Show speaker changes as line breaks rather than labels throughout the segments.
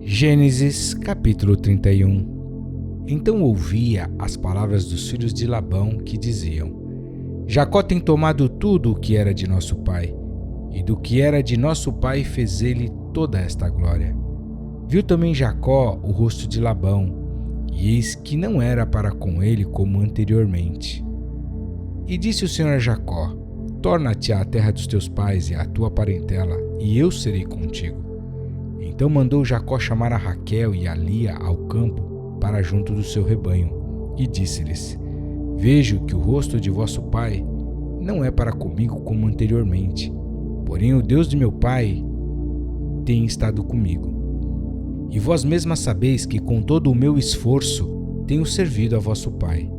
Gênesis capítulo 31. Então ouvia as palavras dos filhos de Labão que diziam: Jacó tem tomado tudo o que era de nosso pai, e do que era de nosso pai fez ele toda esta glória. Viu também Jacó o rosto de Labão, e eis que não era para com ele como anteriormente. E disse o Senhor a Jacó: Torna-te à terra dos teus pais e à tua parentela, e eu serei contigo. Então mandou Jacó chamar a Raquel e a Lia ao campo para junto do seu rebanho, e disse-lhes: Vejo que o rosto de vosso pai não é para comigo como anteriormente, porém o Deus de meu pai tem estado comigo. E vós mesmas sabeis que com todo o meu esforço tenho servido a vosso pai.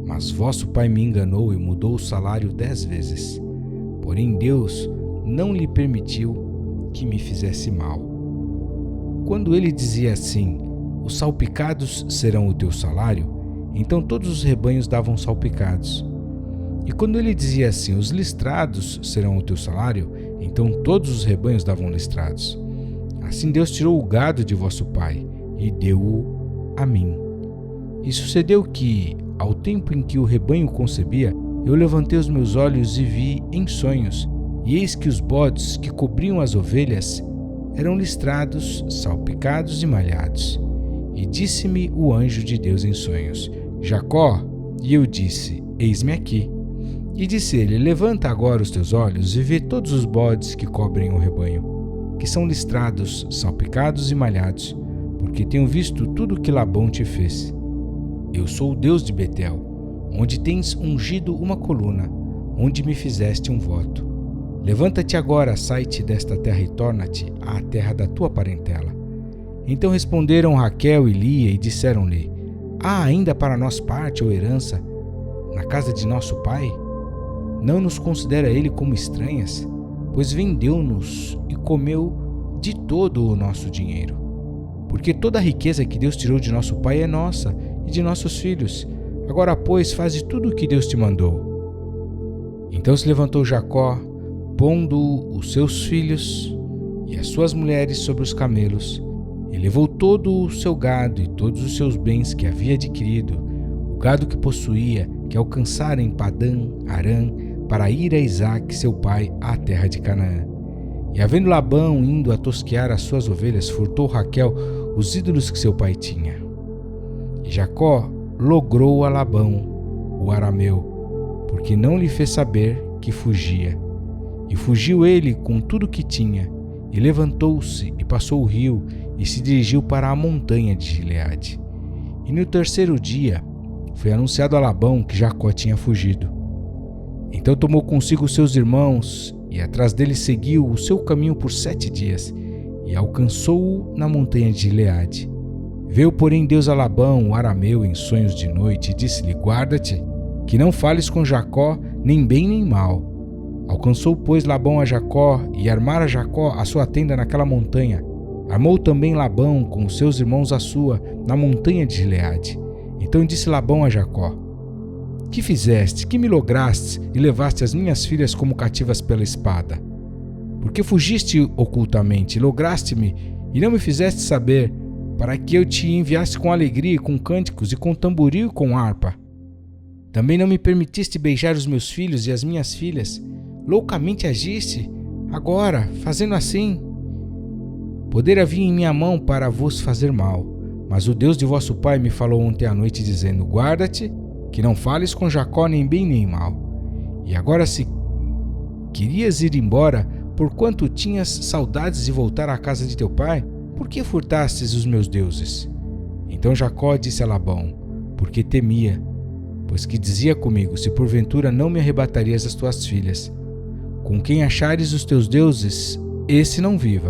Mas vosso pai me enganou e mudou o salário 10 vezes. Porém Deus não lhe permitiu que me fizesse mal. Quando ele dizia assim: Os salpicados serão o teu salário, então todos os rebanhos davam salpicados. E quando ele dizia assim: Os listrados serão o teu salário, então todos os rebanhos davam listrados. Assim Deus tirou o gado de vosso pai e deu-o a mim. E sucedeu que, ao tempo em que o rebanho concebia, eu levantei os meus olhos e vi em sonhos, e eis que os bodes que cobriam as ovelhas eram listrados, salpicados e malhados. E disse-me o anjo de Deus em sonhos: Jacó. E eu disse: Eis-me aqui. E disse ele: Levanta agora os teus olhos e vê todos os bodes que cobrem o rebanho, que são listrados, salpicados e malhados, porque tenho visto tudo o que Labão te fez. Eu sou o Deus de Betel, onde tens ungido uma coluna, onde me fizeste um voto. Levanta-te agora, sai-te desta terra e torna-te à terra da tua parentela. Então responderam Raquel e Lia e disseram-lhe: Há ainda para nós parte ou herança na casa de nosso pai? Não nos considera ele como estranhas, pois vendeu-nos e comeu de todo o nosso dinheiro. Porque toda a riqueza que Deus tirou de nosso pai é nossa e de nossos filhos. Agora, pois, faze tudo o que Deus te mandou. Então se levantou Jacó, pondo os seus filhos e as suas mulheres sobre os camelos, e levou todo o seu gado e todos os seus bens que havia adquirido, o gado que possuía, que alcançara em Padã Arã, para ir a Isaque seu pai à terra de Canaã. E havendo Labão indo a tosquear as suas ovelhas, furtou Raquel os ídolos que seu pai tinha. E Jacó logrou a Labão, o arameu, porque não lhe fez saber que fugia. E fugiu ele com tudo o que tinha, e levantou-se e passou o rio, e se dirigiu para a montanha de Gileade. E no terceiro dia foi anunciado a Labão que Jacó tinha fugido. Então tomou consigo seus irmãos, e atrás dele seguiu o seu caminho por 7 dias, e alcançou-o na montanha de Gileade. Veio, porém, Deus a Labão, o arameu, em sonhos de noite, e disse-lhe: Guarda-te, que não fales com Jacó, nem bem nem mal. Alcançou, pois, Labão a Jacó, e armara Jacó a sua tenda naquela montanha. Armou também Labão com os seus irmãos a sua, na montanha de Gileade. Então disse Labão a Jacó: Que fizeste, que me lograste, e levaste as minhas filhas como cativas pela espada? Porque fugiste ocultamente, lograste-me, e não me fizeste saber, para que eu te enviasse com alegria, com cânticos, e com tamboril e com harpa. Também não me permitiste beijar os meus filhos e as minhas filhas. Loucamente agiste, agora, fazendo assim. Poder havia em minha mão para vos fazer mal, mas o Deus de vosso pai me falou ontem à noite, dizendo: Guarda-te, que não fales com Jacó nem bem nem mal. E agora, se querias ir embora, porquanto tinhas saudades de voltar à casa de teu pai, por que furtastes os meus deuses? Então Jacó disse a Labão: Porque temia, pois que dizia comigo: Se porventura não me arrebatarias as tuas filhas, com quem achares os teus deuses, esse não viva.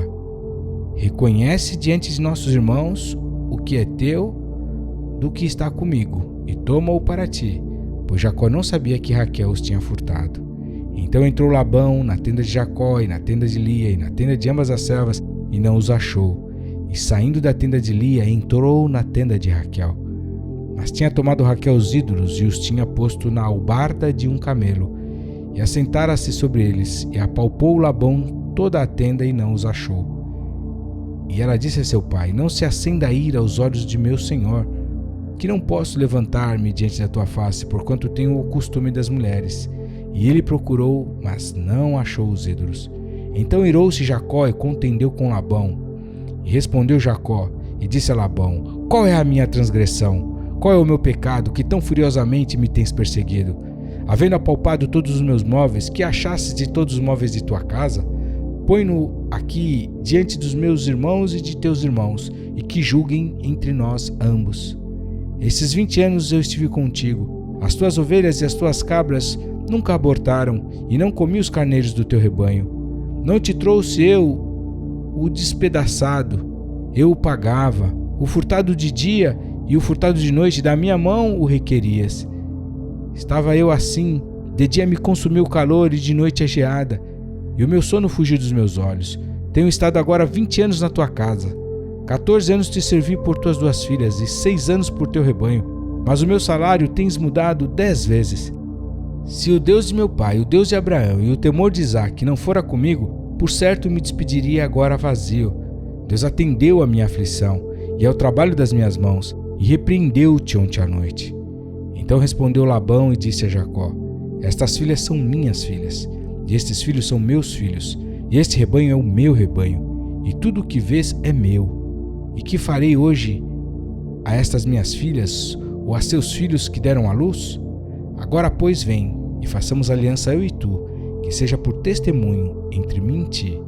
Reconhece diante de nossos irmãos o que é teu do que está comigo, e toma-o para ti, pois Jacó não sabia que Raquel os tinha furtado. Então entrou Labão na tenda de Jacó, e na tenda de Lia, e na tenda de ambas as servas, e não os achou. E saindo da tenda de Lia, entrou na tenda de Raquel. Mas tinha tomado Raquel os ídolos, e os tinha posto na albarda de um camelo, e assentara-se sobre eles, e apalpou Labão toda a tenda, e não os achou. E ela disse a seu pai: Não se acenda a ira aos olhos de meu senhor, que não posso levantar-me diante da tua face, porquanto tenho o costume das mulheres. E ele procurou, mas não achou os ídolos. Então irou-se Jacó e contendeu com Labão. E respondeu Jacó e disse a Labão: Qual é a minha transgressão? Qual é o meu pecado, que tão furiosamente me tens perseguido? Havendo apalpado todos os meus móveis, que achasses de todos os móveis de tua casa? Põe-no aqui diante dos meus irmãos e de teus irmãos, e que julguem entre nós ambos. Esses 20 anos eu estive contigo. As tuas ovelhas e as tuas cabras nunca abortaram, e não comi os carneiros do teu rebanho. Não te trouxe eu o despedaçado, eu o pagava. O furtado de dia e o furtado de noite da minha mão o requerias. Estava eu assim, de dia me consumiu o calor e de noite a geada, e o meu sono fugiu dos meus olhos. Tenho estado agora 20 anos na tua casa. 14 anos te servi por tuas 2 filhas e 6 anos por teu rebanho, mas o meu salário tens mudado 10 vezes. Se o Deus de meu pai, o Deus de Abraão e o temor de Isaque não fora comigo, por certo me despediria agora vazio. Deus atendeu à minha aflição e ao trabalho das minhas mãos, e repreendeu-te ontem à noite. Então respondeu Labão e disse a Jacó: Estas filhas são minhas filhas, e estes filhos são meus filhos, e este rebanho é o meu rebanho, e tudo o que vês é meu. E que farei hoje a estas minhas filhas, ou a seus filhos que deram à luz? Agora, pois, vem, e façamos aliança eu e tu, que seja por testemunho entre mim e ti.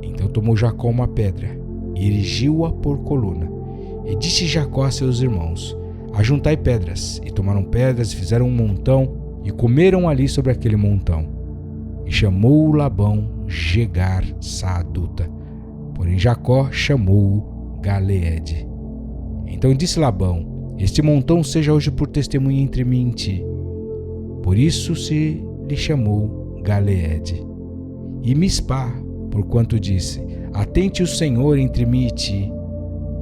Então tomou Jacó uma pedra, e erigiu-a por coluna. E disse Jacó a seus irmãos: Ajuntai pedras. E tomaram pedras e fizeram um montão, e comeram ali sobre aquele montão. E chamou Labão Jegar Saaduta, porém Jacó chamou-o Galeede. Então disse Labão: Este montão seja hoje por testemunha entre mim e ti. Por isso se lhe chamou Galeede. E Mispá, porquanto disse: Atente o Senhor entre mim e ti,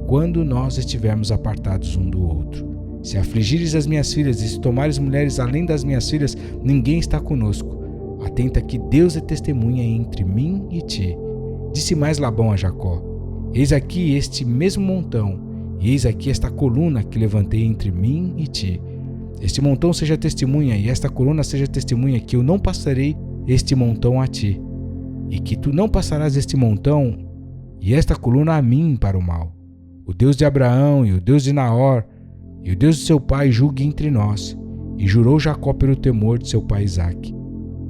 quando nós estivermos apartados um do outro. Se afligires as minhas filhas e se tomares mulheres além das minhas filhas, ninguém está conosco. Atenta que Deus é testemunha entre mim e ti. Disse mais Labão a Jacó: Eis aqui este mesmo montão, e eis aqui esta coluna que levantei entre mim e ti. Este montão seja testemunha, e esta coluna seja testemunha, que eu não passarei este montão a ti, e que tu não passarás este montão e esta coluna a mim para o mal. O Deus de Abraão e o Deus de Naor e o Deus de seu pai julgue entre nós. E jurou Jacó pelo temor de seu pai Isaque.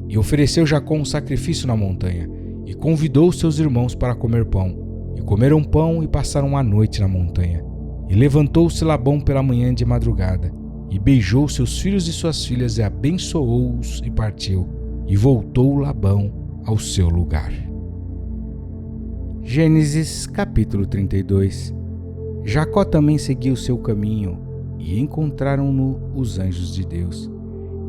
E ofereceu Jacó um sacrifício na montanha, e convidou seus irmãos para comer pão. E comeram pão e passaram a noite na montanha. E levantou-se Labão pela manhã de madrugada, e beijou seus filhos e suas filhas, e abençoou-os, e partiu. E voltou Labão ao seu lugar. Gênesis capítulo 32. Jacó também seguiu seu caminho, e encontraram-no os anjos de Deus.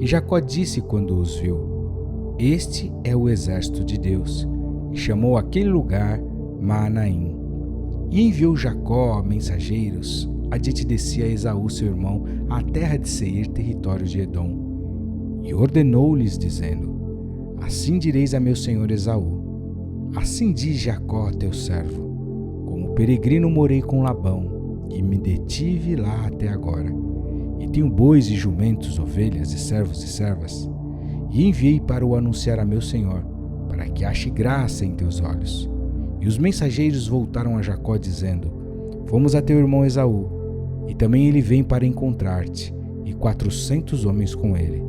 E Jacó disse quando os viu: Este é o exército de Deus. E chamou aquele lugar Maanaim. E enviou Jacó mensageiros adiante de si a Esaú seu irmão, à terra de Seir, território de Edom. E ordenou-lhes, dizendo: Assim direis a meu senhor Esaú: Assim diz Jacó teu servo: Como peregrino morei com Labão, e me detive lá até agora. E tenho bois e jumentos, ovelhas e servos e servas. E enviei para o anunciar a meu senhor, para que ache graça em teus olhos. E os mensageiros voltaram a Jacó, dizendo: Fomos a teu irmão Esaú, e também ele vem para encontrar-te, e 400 homens com ele.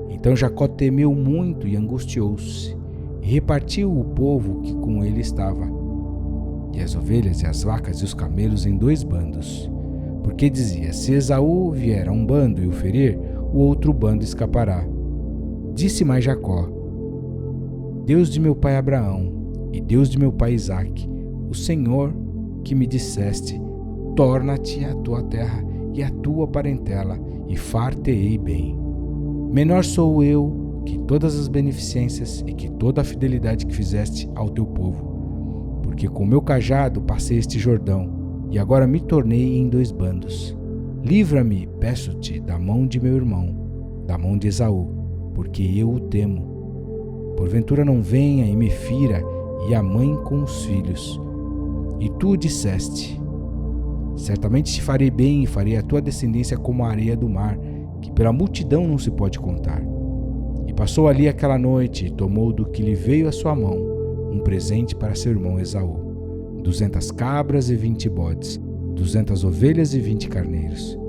Então Jacó temeu muito e angustiou-se, e repartiu o povo que com ele estava, e as ovelhas e as vacas e os camelos em 2 bandos. Porque dizia: Se Esaú vier a um bando e o ferir, o outro bando escapará. Disse mais Jacó: Deus de meu pai Abraão, e Deus de meu pai Isaque, o Senhor que me disseste: Torna-te a tua terra e a tua parentela, e far-te-ei bem. Menor sou eu que todas as beneficências e que toda a fidelidade que fizeste ao teu povo, porque com meu cajado passei este Jordão, e agora me tornei em 2 bandos. Livra-me, peço-te, da mão de meu irmão, da mão de Esaú, porque eu o temo. Porventura não venha e me fira, e a mãe com os filhos. E tu disseste: certamente te farei bem e farei a tua descendência como a areia do mar, que pela multidão não se pode contar. E passou ali aquela noite e tomou do que lhe veio à sua mão um presente para seu irmão Esaú: 200 cabras e 20 bodes, 200 ovelhas e 20 carneiros,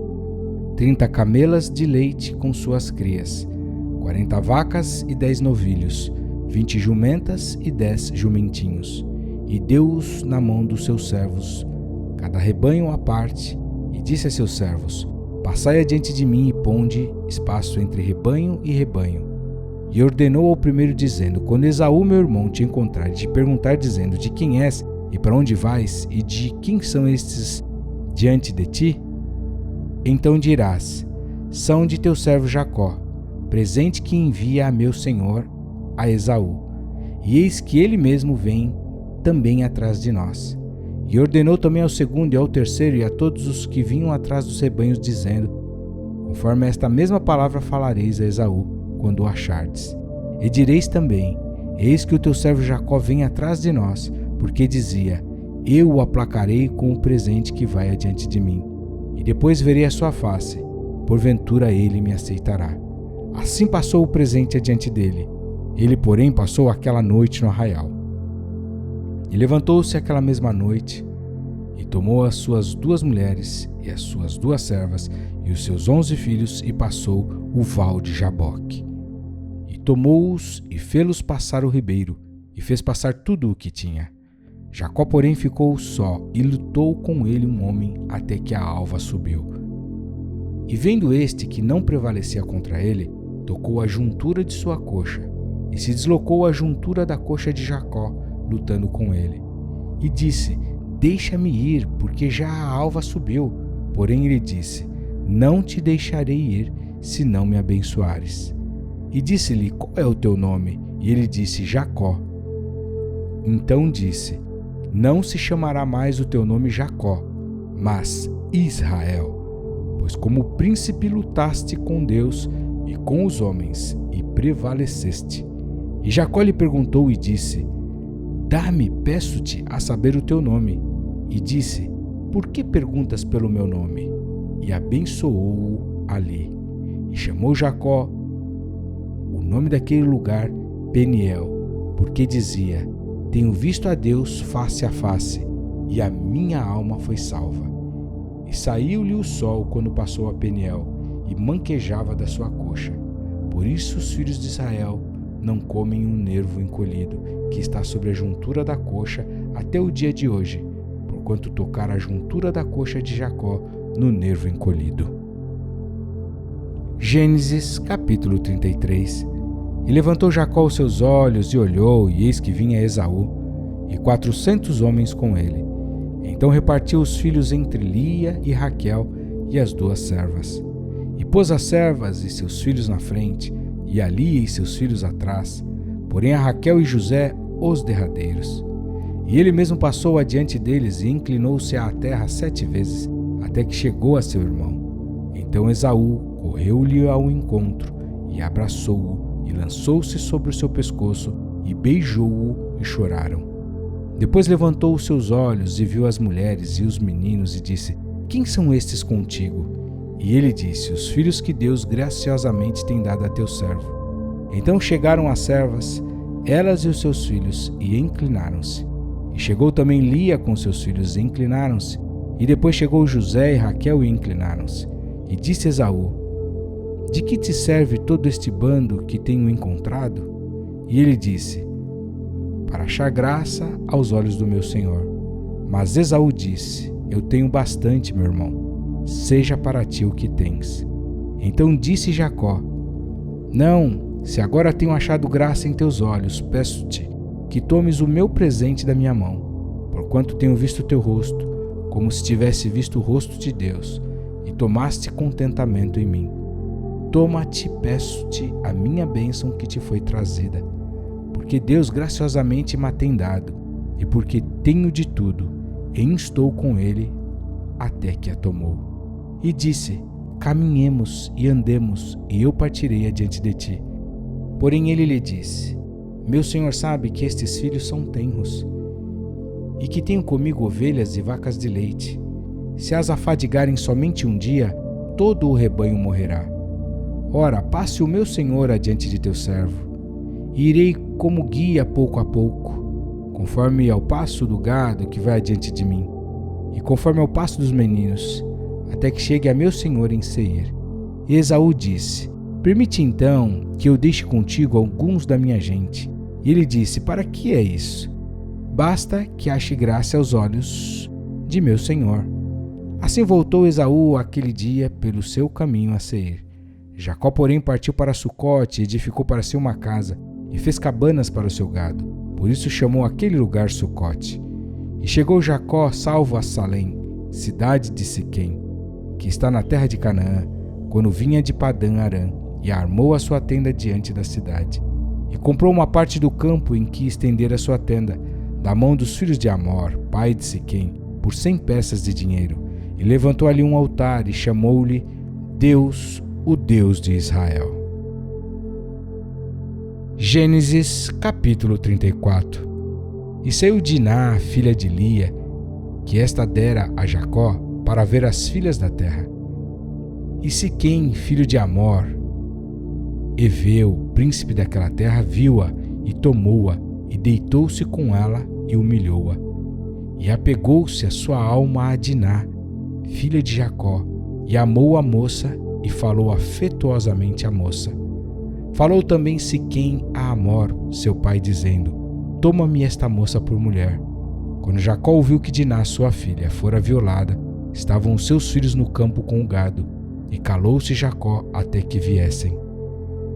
30 camelas de leite com suas crias, 40 vacas e 10 novilhos, 20 jumentas e 10 jumentinhos, e deu-os na mão dos seus servos, cada rebanho à parte, e disse a seus servos: passai adiante de mim e ponde espaço entre rebanho e rebanho. E ordenou ao primeiro, dizendo: quando Esaú meu irmão te encontrar e te perguntar, dizendo: de quem és e para onde vais, e de quem são estes diante de ti? Então dirás: são de teu servo Jacó, presente que envia a meu senhor, a Esaú. E eis que ele mesmo vem também atrás de nós. E ordenou também ao segundo e ao terceiro e a todos os que vinham atrás dos rebanhos, dizendo: conforme esta mesma palavra falareis a Esaú quando o achardes. E direis também: eis que o teu servo Jacó vem atrás de nós, porque dizia: eu o aplacarei com o presente que vai adiante de mim, e depois verei a sua face, porventura ele me aceitará. Assim passou o presente adiante dele. Ele, porém, passou aquela noite no arraial. E levantou-se aquela mesma noite, e tomou as suas 2 mulheres, e as suas 2 servas, e os seus 11 filhos, e passou o val de Jaboque. E tomou-os, e fê-los passar o ribeiro, e fez passar tudo o que tinha. Jacó, porém, ficou só, e lutou com ele um homem, até que a alva subiu. E vendo este que não prevalecia contra ele, tocou a juntura de sua coxa, e se deslocou a juntura da coxa de Jacó, lutando com ele. E disse: deixa-me ir, porque já a alva subiu. Porém ele disse: não te deixarei ir, se não me abençoares. E disse-lhe: qual é o teu nome? E ele disse: Jacó. Então disse: não se chamará mais o teu nome Jacó, mas Israel, pois como príncipe lutaste com Deus e com os homens, e prevaleceste. E Jacó lhe perguntou e disse: dá-me, peço-te, a saber o teu nome. E disse: por que perguntas pelo meu nome? E abençoou-o ali. E chamou Jacó o nome daquele lugar Peniel, porque dizia: tenho visto a Deus face a face, e a minha alma foi salva. E saiu-lhe o sol quando passou a Peniel, e manquejava da sua coxa. Por isso os filhos de Israel não comem um nervo encolhido, que está sobre a juntura da coxa até o dia de hoje, porquanto tocar a juntura da coxa de Jacó no nervo encolhido. Gênesis capítulo 33. E levantou Jacó os seus olhos e olhou, e eis que vinha Esaú, e 400 homens com ele. Então repartiu os filhos entre Lia e Raquel e as 2 servas. E pôs as servas e seus filhos na frente, e a Lia e seus filhos atrás, porém a Raquel e José os derradeiros. E ele mesmo passou adiante deles e inclinou-se à terra 7 vezes, até que chegou a seu irmão. Então Esaú correu-lhe ao encontro, e abraçou-o, e lançou-se sobre o seu pescoço, e beijou-o, e choraram. Depois levantou os seus olhos, e viu as mulheres e os meninos, e disse: quem são estes contigo? E ele disse: os filhos que Deus graciosamente tem dado a teu servo. Então chegaram as servas, elas e os seus filhos, e inclinaram-se. E chegou também Lia com seus filhos, e inclinaram-se. E depois chegou José e Raquel, e inclinaram-se. E disse Esaú: de que te serve todo este bando que tenho encontrado? E ele disse: para achar graça aos olhos do meu senhor. Mas Esaú disse: eu tenho bastante, meu irmão, seja para ti o que tens. Então disse Jacó: não, se agora tenho achado graça em teus olhos, peço-te que tomes o meu presente da minha mão, porquanto tenho visto teu rosto, como se tivesse visto o rosto de Deus, e tomaste contentamento em mim. Toma-te, peço-te, a minha bênção que te foi trazida, porque Deus graciosamente me tem dado, e porque tenho de tudo, e estou com ele até que a tomou. E disse: caminhemos e andemos, e eu partirei adiante de ti. Porém ele lhe disse: meu senhor sabe que estes filhos são tenros, e que tenho comigo ovelhas e vacas de leite. Se as afadigarem somente um dia, todo o rebanho morrerá. Ora, passe o meu senhor adiante de teu servo, e irei como guia pouco a pouco, conforme ao passo do gado que vai adiante de mim, e conforme ao passo dos meninos, até que chegue a meu senhor em Seir. E Esaú disse: permite então que eu deixe contigo alguns da minha gente. E ele disse: para que é isso? Basta que ache graça aos olhos de meu senhor. Assim voltou Esaú aquele dia pelo seu caminho a Seir. Jacó, porém, partiu para Sucote e edificou para si uma casa, e fez cabanas para o seu gado. Por isso chamou aquele lugar Sucote. E chegou Jacó salvo a Salém, cidade de Siquém, que está na terra de Canaã, quando vinha de Padã Arã, e armou a sua tenda diante da cidade. E comprou uma parte do campo em que estendera sua tenda, da mão dos filhos de Amor, pai de Siquém, por 100 peças de dinheiro. E levantou ali um altar e chamou-lhe Deus, o Deus de Israel. Gênesis capítulo 34. E saiu Diná, filha de Lia, que esta dera a Jacó, para ver as filhas da terra. E Siquém, filho de Amor, Eveu, príncipe daquela terra, viu-a e tomou-a, e deitou-se com ela e humilhou-a. E apegou-se a sua alma a Diná, filha de Jacó, e amou a moça e falou afetuosamente à moça. Falou também Siquém a Amor, seu pai, dizendo: toma-me esta moça por mulher. Quando Jacó ouviu que Diná, sua filha, fora violada, estavam os seus filhos no campo com o gado, e calou-se Jacó até que viessem.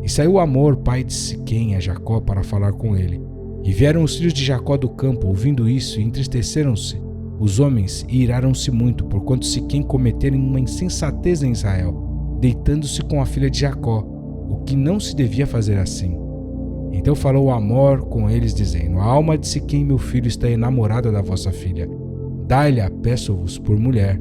E saiu Amor, pai de Siquém, a Jacó para falar com ele. E vieram os filhos de Jacó do campo, ouvindo isso, e entristeceram-se os homens e iraram-se muito, porquanto Siquém cometera uma insensatez em Israel, deitando-se com a filha de Jacó, o que não se devia fazer assim. Então falou Amor com eles, dizendo: a alma de Siquém, meu filho, está enamorada da vossa filha. Dai-lhe, peço-vos, por mulher,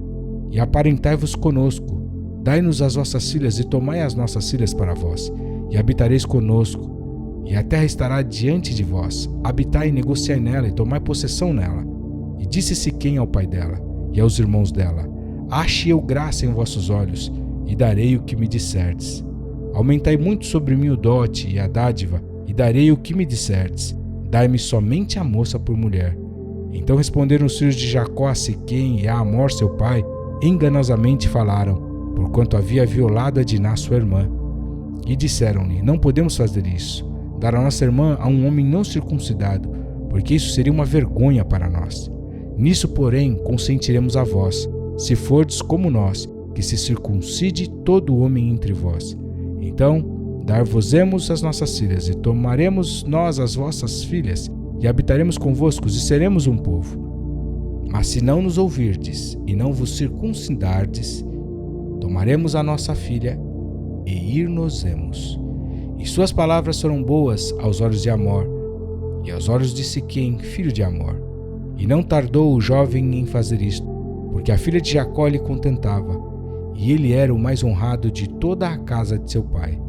e aparentai-vos conosco. Dai-nos as vossas filhas, e tomai as nossas filhas para vós, e habitareis conosco, e a terra estará diante de vós. Habitai e negociai nela, e tomai possessão nela. E disse Siquém ao pai dela e aos irmãos dela: ache eu graça em vossos olhos, e darei o que me disserdes. Aumentai muito sobre mim o dote e a dádiva, e darei o que me disserdes. Dai-me somente a moça por mulher. Então responderam os filhos de Jacó a Siquém e a Amor seu pai, enganosamente falaram, porquanto havia violado a Diná sua irmã. E disseram-lhe: não podemos fazer isso, dar a nossa irmã a um homem não circuncidado, porque isso seria uma vergonha para nós. Nisso, porém, consentiremos a vós, se fordes como nós, que se circuncide todo homem entre vós. Então, dar-vos-emos as nossas filhas, e tomaremos nós as vossas filhas, e habitaremos convosco, e seremos um povo. Mas se não nos ouvirdes, e não vos circuncidardes, tomaremos a nossa filha, e ir-nos-emos. E suas palavras foram boas aos olhos de Amor, e aos olhos de Siquém, filho de Amor. E não tardou o jovem em fazer isto, porque a filha de Jacó lhe contentava, e ele era o mais honrado de toda a casa de seu pai.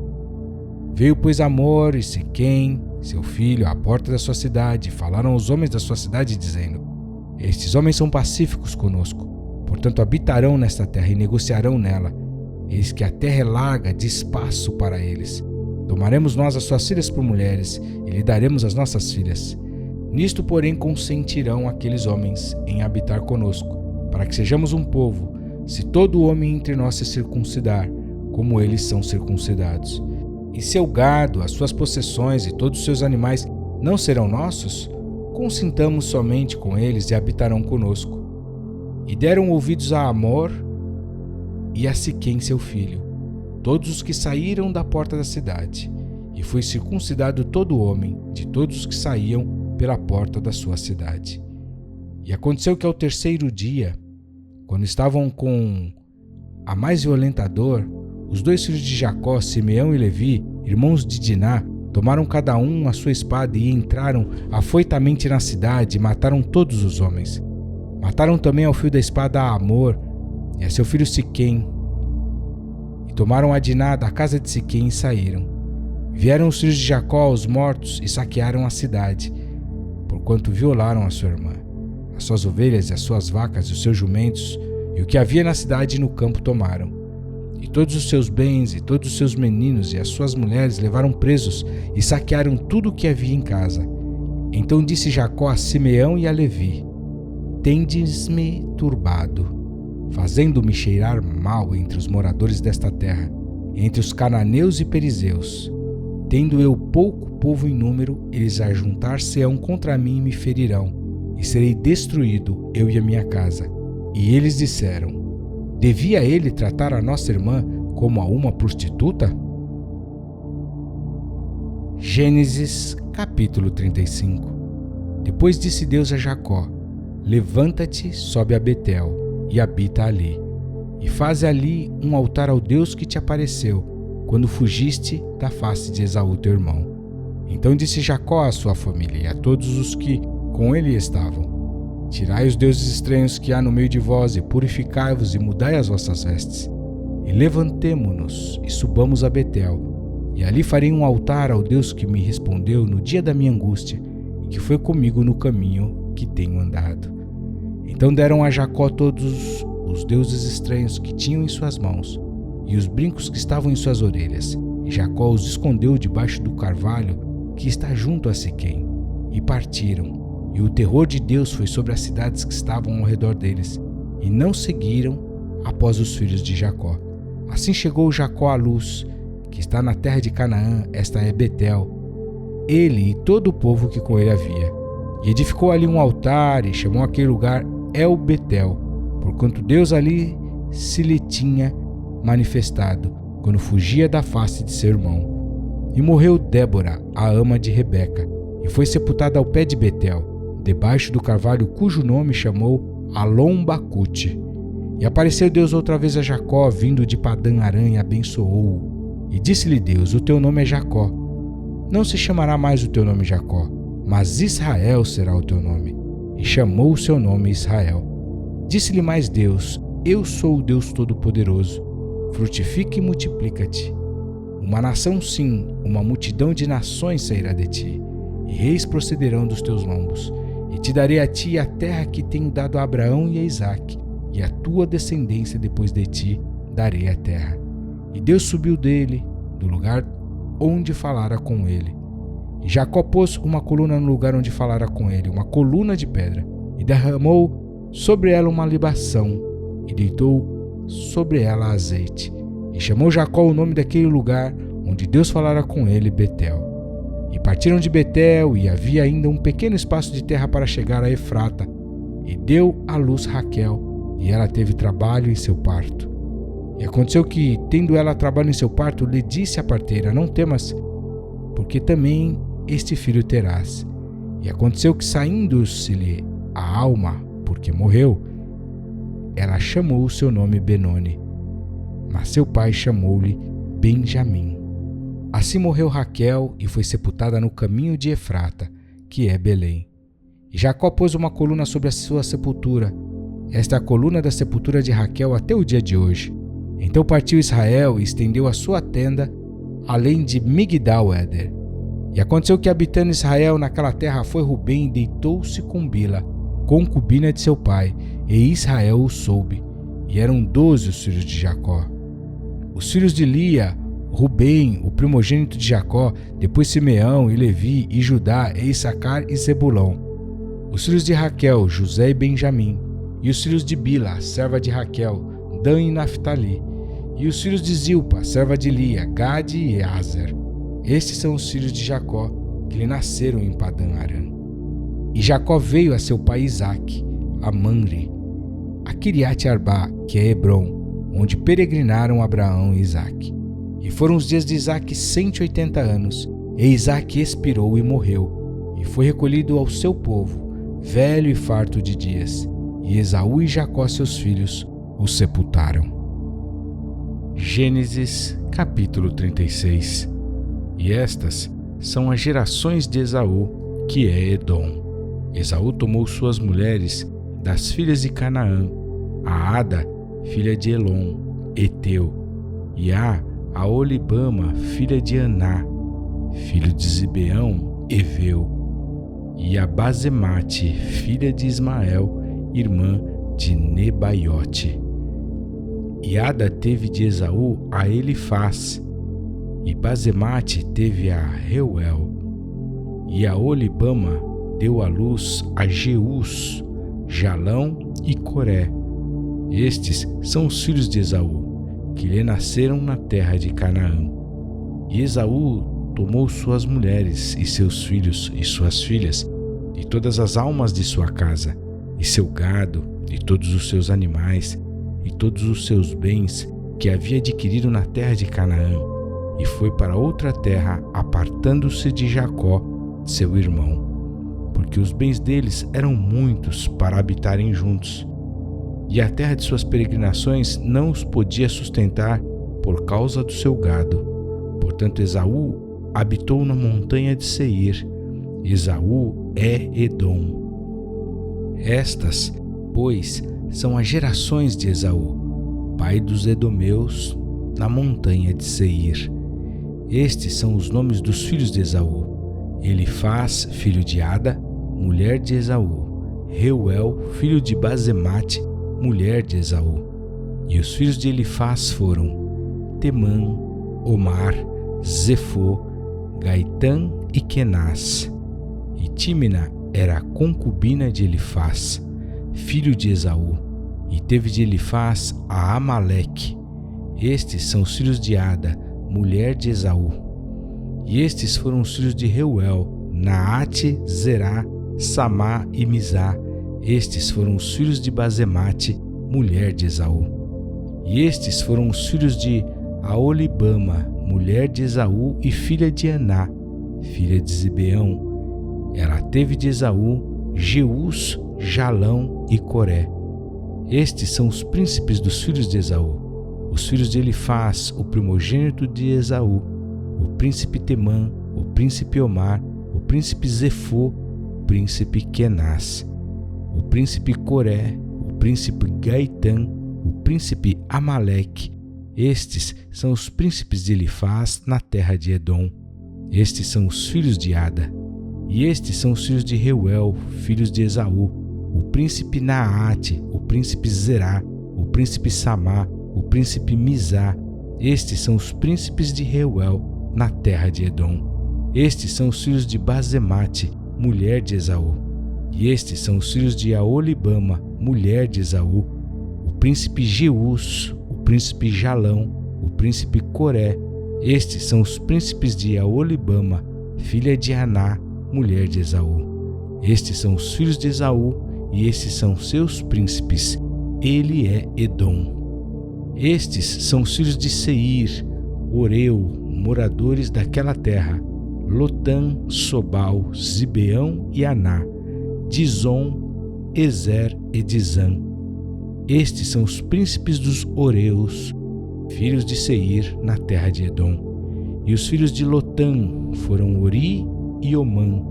Veio, pois, Amor e Siquém, seu filho, à porta da sua cidade, e falaram aos homens da sua cidade, dizendo: estes homens são pacíficos conosco, portanto habitarão nesta terra e negociarão nela. Eis que a terra é larga, de espaço para eles. Tomaremos nós as suas filhas por mulheres, e lhe daremos as nossas filhas. Nisto, porém, consentirão aqueles homens em habitar conosco, para que sejamos um povo, se todo homem entre nós se circuncidar, como eles são circuncidados. E seu gado, as suas possessões e todos os seus animais não serão nossos? Consintamos somente com eles e habitarão conosco. E deram ouvidos a Amor e a Siquém seu filho, todos os que saíram da porta da cidade, e foi circuncidado todo homem, de todos os que saíam pela porta da sua cidade. E aconteceu que ao terceiro dia, quando estavam com a mais violenta dor, os dois filhos de Jacó, Simeão e Levi, irmãos de Diná, tomaram cada um a sua espada e entraram afoitamente na cidade e mataram todos os homens. Mataram também ao fio da espada a Amor e a seu filho Siquém, e tomaram a Diná da casa de Siquém e saíram. Vieram os filhos de Jacó aos mortos e saquearam a cidade, porquanto violaram a sua irmã. as suas ovelhas e as suas vacas e os seus jumentos, e o que havia na cidade e no campo tomaram. E todos os seus bens e todos os seus meninos e as suas mulheres levaram presos e saquearam tudo o que havia em casa. Então disse Jacó a Simeão e a Levi: Tendes-me turbado, fazendo-me cheirar mal entre os moradores desta terra, entre os cananeus e perizeus. Tendo eu pouco povo em número, eles ajuntar-se-ão contra mim e me ferirão, e serei destruído, eu e a minha casa. E eles disseram: Devia ele tratar a nossa irmã como a uma prostituta? Gênesis capítulo 35. Depois disse Deus a Jacó: Levanta-te, sobe a Betel, e habita ali, e faze ali um altar ao Deus que te apareceu, quando fugiste da face de Esaú teu irmão. Então disse Jacó à sua família e a todos os que com ele estavam: Tirai os deuses estranhos que há no meio de vós, e purificai-vos, e mudai as vossas vestes. E levantemo-nos, e subamos a Betel, e ali farei um altar ao Deus que me respondeu no dia da minha angústia, e que foi comigo no caminho que tenho andado. Então deram a Jacó todos os deuses estranhos que tinham em suas mãos, e os brincos que estavam em suas orelhas, e Jacó os escondeu debaixo do carvalho que está junto a Siquém, e partiram. E o terror de Deus foi sobre as cidades que estavam ao redor deles, e não seguiram após os filhos de Jacó. Assim chegou Jacó à luz, que está na terra de Canaã, esta é Betel, ele e todo o povo que com ele havia. E edificou ali um altar, e chamou aquele lugar El Betel, porquanto Deus ali se lhe tinha manifestado, quando fugia da face de seu irmão. E morreu Débora, a ama de Rebeca, e foi sepultada ao pé de Betel, debaixo do carvalho cujo nome chamou Alom-Bacute. E apareceu Deus outra vez a Jacó, vindo de Padã Arã, e abençoou-o. E disse-lhe Deus: O teu nome é Jacó. Não se chamará mais o teu nome Jacó, mas Israel será o teu nome. E chamou o seu nome Israel. Disse-lhe mais Deus: Eu sou o Deus Todo-Poderoso. Frutifica e multiplica-te. Uma nação sim, uma multidão de nações sairá de ti, e reis procederão dos teus lombos. E te darei a ti a terra que tenho dado a Abraão e a Isaque, e a tua descendência depois de ti darei a terra. E Deus subiu dele, do lugar onde falara com ele. E Jacó pôs uma coluna no lugar onde falara com ele, uma coluna de pedra, e derramou sobre ela uma libação, e deitou sobre ela azeite. E chamou Jacó o nome daquele lugar onde Deus falara com ele, Betel. E partiram de Betel, e havia ainda um pequeno espaço de terra para chegar a Efrata. E deu à luz Raquel, e ela teve trabalho em seu parto. E aconteceu que, tendo ela trabalho em seu parto, lhe disse a parteira: Não temas, porque também este filho terás. E aconteceu que, saindo-se-lhe a alma, porque morreu, ela chamou o seu nome Benoni, mas seu pai chamou-lhe Benjamim. Assim morreu Raquel e foi sepultada no caminho de Efrata, que é Belém. E Jacó pôs uma coluna sobre a sua sepultura. Esta é a coluna da sepultura de Raquel até o dia de hoje. Então partiu Israel e estendeu a sua tenda além de Migdal-Eder. E aconteceu que, habitando Israel naquela terra, foi Rubem e deitou-se com Bila, concubina de seu pai, e Israel o soube. E eram 12 os filhos de Jacó. Os filhos de Lia: Rubem, o primogênito de Jacó, depois Simeão e Levi e Judá e Issacar e Zebulão. Os filhos de Raquel: José e Benjamim. E os filhos de Bila, serva de Raquel: Dan e Naphtali. E os filhos de Zilpa, serva de Lia: Gade e Aser. Estes são os filhos de Jacó, que lhe nasceram em Padã Arã. E Jacó veio a seu pai Isaque, a Manre, a Kiriate Arbá, que é Hebrom, onde peregrinaram Abraão e Isaque. E foram os dias de Isaque 180 anos, e Isaque expirou e morreu, e foi recolhido ao seu povo, velho e farto de dias, e Esaú e Jacó seus filhos o sepultaram. Gênesis capítulo 36. E estas são as gerações de Esaú, que é Edom. Esaú tomou suas mulheres das filhas de Canaã, a Ada, filha de Elon, Eteu, e a Olibama, filha de Aná, filho de Zibeão, Eveu, e a Basemate, filha de Ismael, irmã de Nebaiote. E Ada teve de Esaú a Elifaz, e Basemate teve a Reuel, e a Olibama deu à luz a Jeús, Jalão e Coré. Estes são os filhos de Esaú, que lhe nasceram na terra de Canaã. E Esaú tomou suas mulheres e seus filhos e suas filhas, e todas as almas de sua casa, e seu gado, e todos os seus animais, e todos os seus bens que havia adquirido na terra de Canaã, e foi para outra terra, apartando-se de Jacó, seu irmão, porque os bens deles eram muitos para habitarem juntos, e a terra de suas peregrinações não os podia sustentar por causa do seu gado. Portanto, Esaú habitou na montanha de Seir. Esaú é Edom. Estas, pois, são as gerações de Esaú, pai dos edomeus, na montanha de Seir. Estes são os nomes dos filhos de Esaú: Elifaz, filho de Ada, mulher de Esaú; Reuel, filho de Basemate, mulher de Esaú. E os filhos de Elifaz foram Temã, Omar, Zefô, Gaitã e Kenaz. E Tímina era a concubina de Elifaz, filho de Esaú, e teve de Elifaz a Amaleque. Estes são os filhos de Ada, mulher de Esaú. E estes foram os filhos de Reuel: Naate, Zerá, Samá e Mizá. Estes foram os filhos de Basemate, mulher de Esaú. E estes foram os filhos de Aolibama, mulher de Esaú e filha de Aná, filha de Zibeão. Ela teve de Esaú Jeús, Jalão e Coré. Estes são os príncipes dos filhos de Esaú: os filhos de Elifaz, o primogênito de Esaú, o príncipe Temã, o príncipe Omar, o príncipe Zefô, o príncipe Kenaz, o príncipe Coré, o príncipe Gaitã, o príncipe Amaleque. Estes são os príncipes de Elifaz na terra de Edom. Estes são os filhos de Ada. E estes são os filhos de Reuel, filhos de Esaú: o príncipe Naate, o príncipe Zerá, o príncipe Samá, o príncipe Mizá. Estes são os príncipes de Reuel na terra de Edom. Estes são os filhos de Basemate, mulher de Esaú. E estes são os filhos de Aolibama, mulher de Esaú: o príncipe Jeús, o príncipe Jalão, o príncipe Coré. Estes são os príncipes de Aolibama, filha de Aná, mulher de Esaú. Estes são os filhos de Esaú, e estes são seus príncipes. Ele é Edom. Estes são os filhos de Seir, Oreu, moradores daquela terra: Lotã, Sobal, Zibeão e Aná, Dizon, Ezer e Dizã. Estes são os príncipes dos Oreus, filhos de Seir, na terra de Edom. E os filhos de Lotã foram Ori e Omã.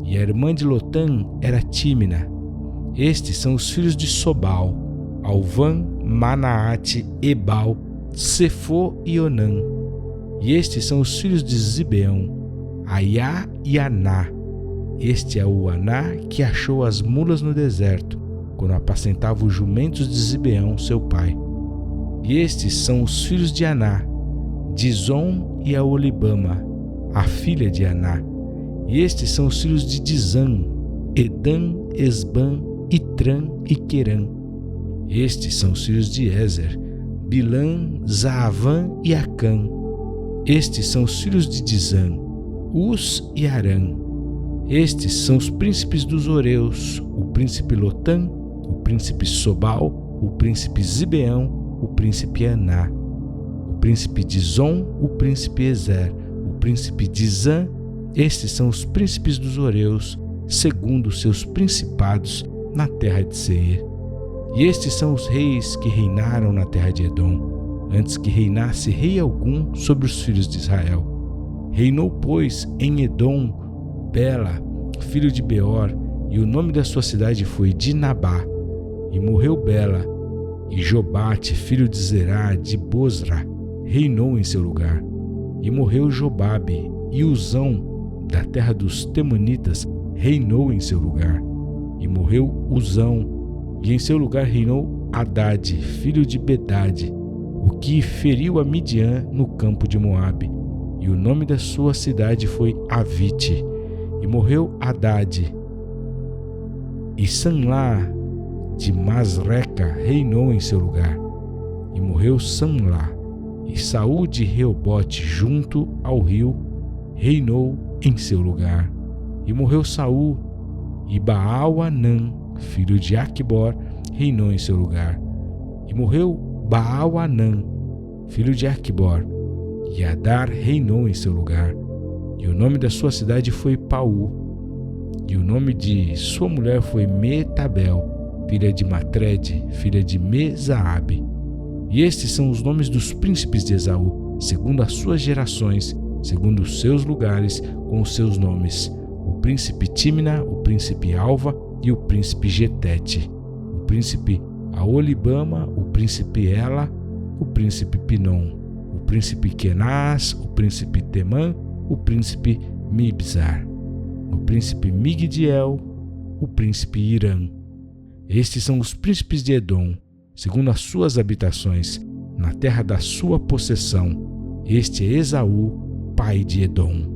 E a irmã de Lotã era Tímina. Estes são os filhos de Sobal: Alvã, Manaate, Ebal, Sefô e Onã. E estes são os filhos de Zibeão: Aiá e Aná. Este é o Aná que achou as mulas no deserto, quando apacentava os jumentos de Zibeão, seu pai. E estes são os filhos de Aná: Dizon e Aolibama, a filha de Aná. E estes são os filhos de Dizã: Edã, Esbã, Itrã e Querã. Estes são os filhos de Ezer: Bilã, Zaavã e Acã. Estes são os filhos de Dizã: Uz e Arã. Estes são os príncipes dos Oreus: o príncipe Lotã, o príncipe Sobal, o príncipe Zibeão, o príncipe Aná, o príncipe Dizon, o príncipe Ezer, o príncipe Dizã. Estes são os príncipes dos Oreus, segundo os seus principados na terra de Seir. E estes são os reis que reinaram na terra de Edom, antes que reinasse rei algum sobre os filhos de Israel. Reinou, pois, em Edom Bela, filho de Beor, e o nome da sua cidade foi Dinabá. E morreu Bela, e Jobate, filho de Zerá, de Bosra, reinou em seu lugar. E morreu Jobabe, e Uzão, da terra dos Temanitas, reinou em seu lugar. E morreu Uzão, e em seu lugar reinou Hadade, filho de Bedade, o que feriu a Midian no campo de Moabe. E o nome da sua cidade foi Avite. E morreu Hadade. E Sanlá de Masreca reinou em seu lugar. E morreu Sanlá. E Saul de Reobote, junto ao rio, reinou em seu lugar. E morreu Saul. E Baal-Anã, filho de Aquibor, reinou em seu lugar. E morreu Baal-Anã, filho de Aquibor. E Adar reinou em seu lugar. E o nome da sua cidade foi Paú. E o nome de sua mulher foi Metabel, filha de Matred, filha de Mezaabe. E estes são os nomes dos príncipes de Esaú, segundo as suas gerações, segundo os seus lugares, com os seus nomes: o príncipe Tímna, o príncipe Alva e o príncipe Getete, o príncipe Aolibama, o príncipe Ela, o príncipe Pinom, o príncipe Kenaz, o príncipe Temã, o príncipe Mibzar, o príncipe Migdiel, o príncipe Irã. Estes são os príncipes de Edom, segundo as suas habitações, na terra da sua possessão. Este é Esaú, pai de Edom.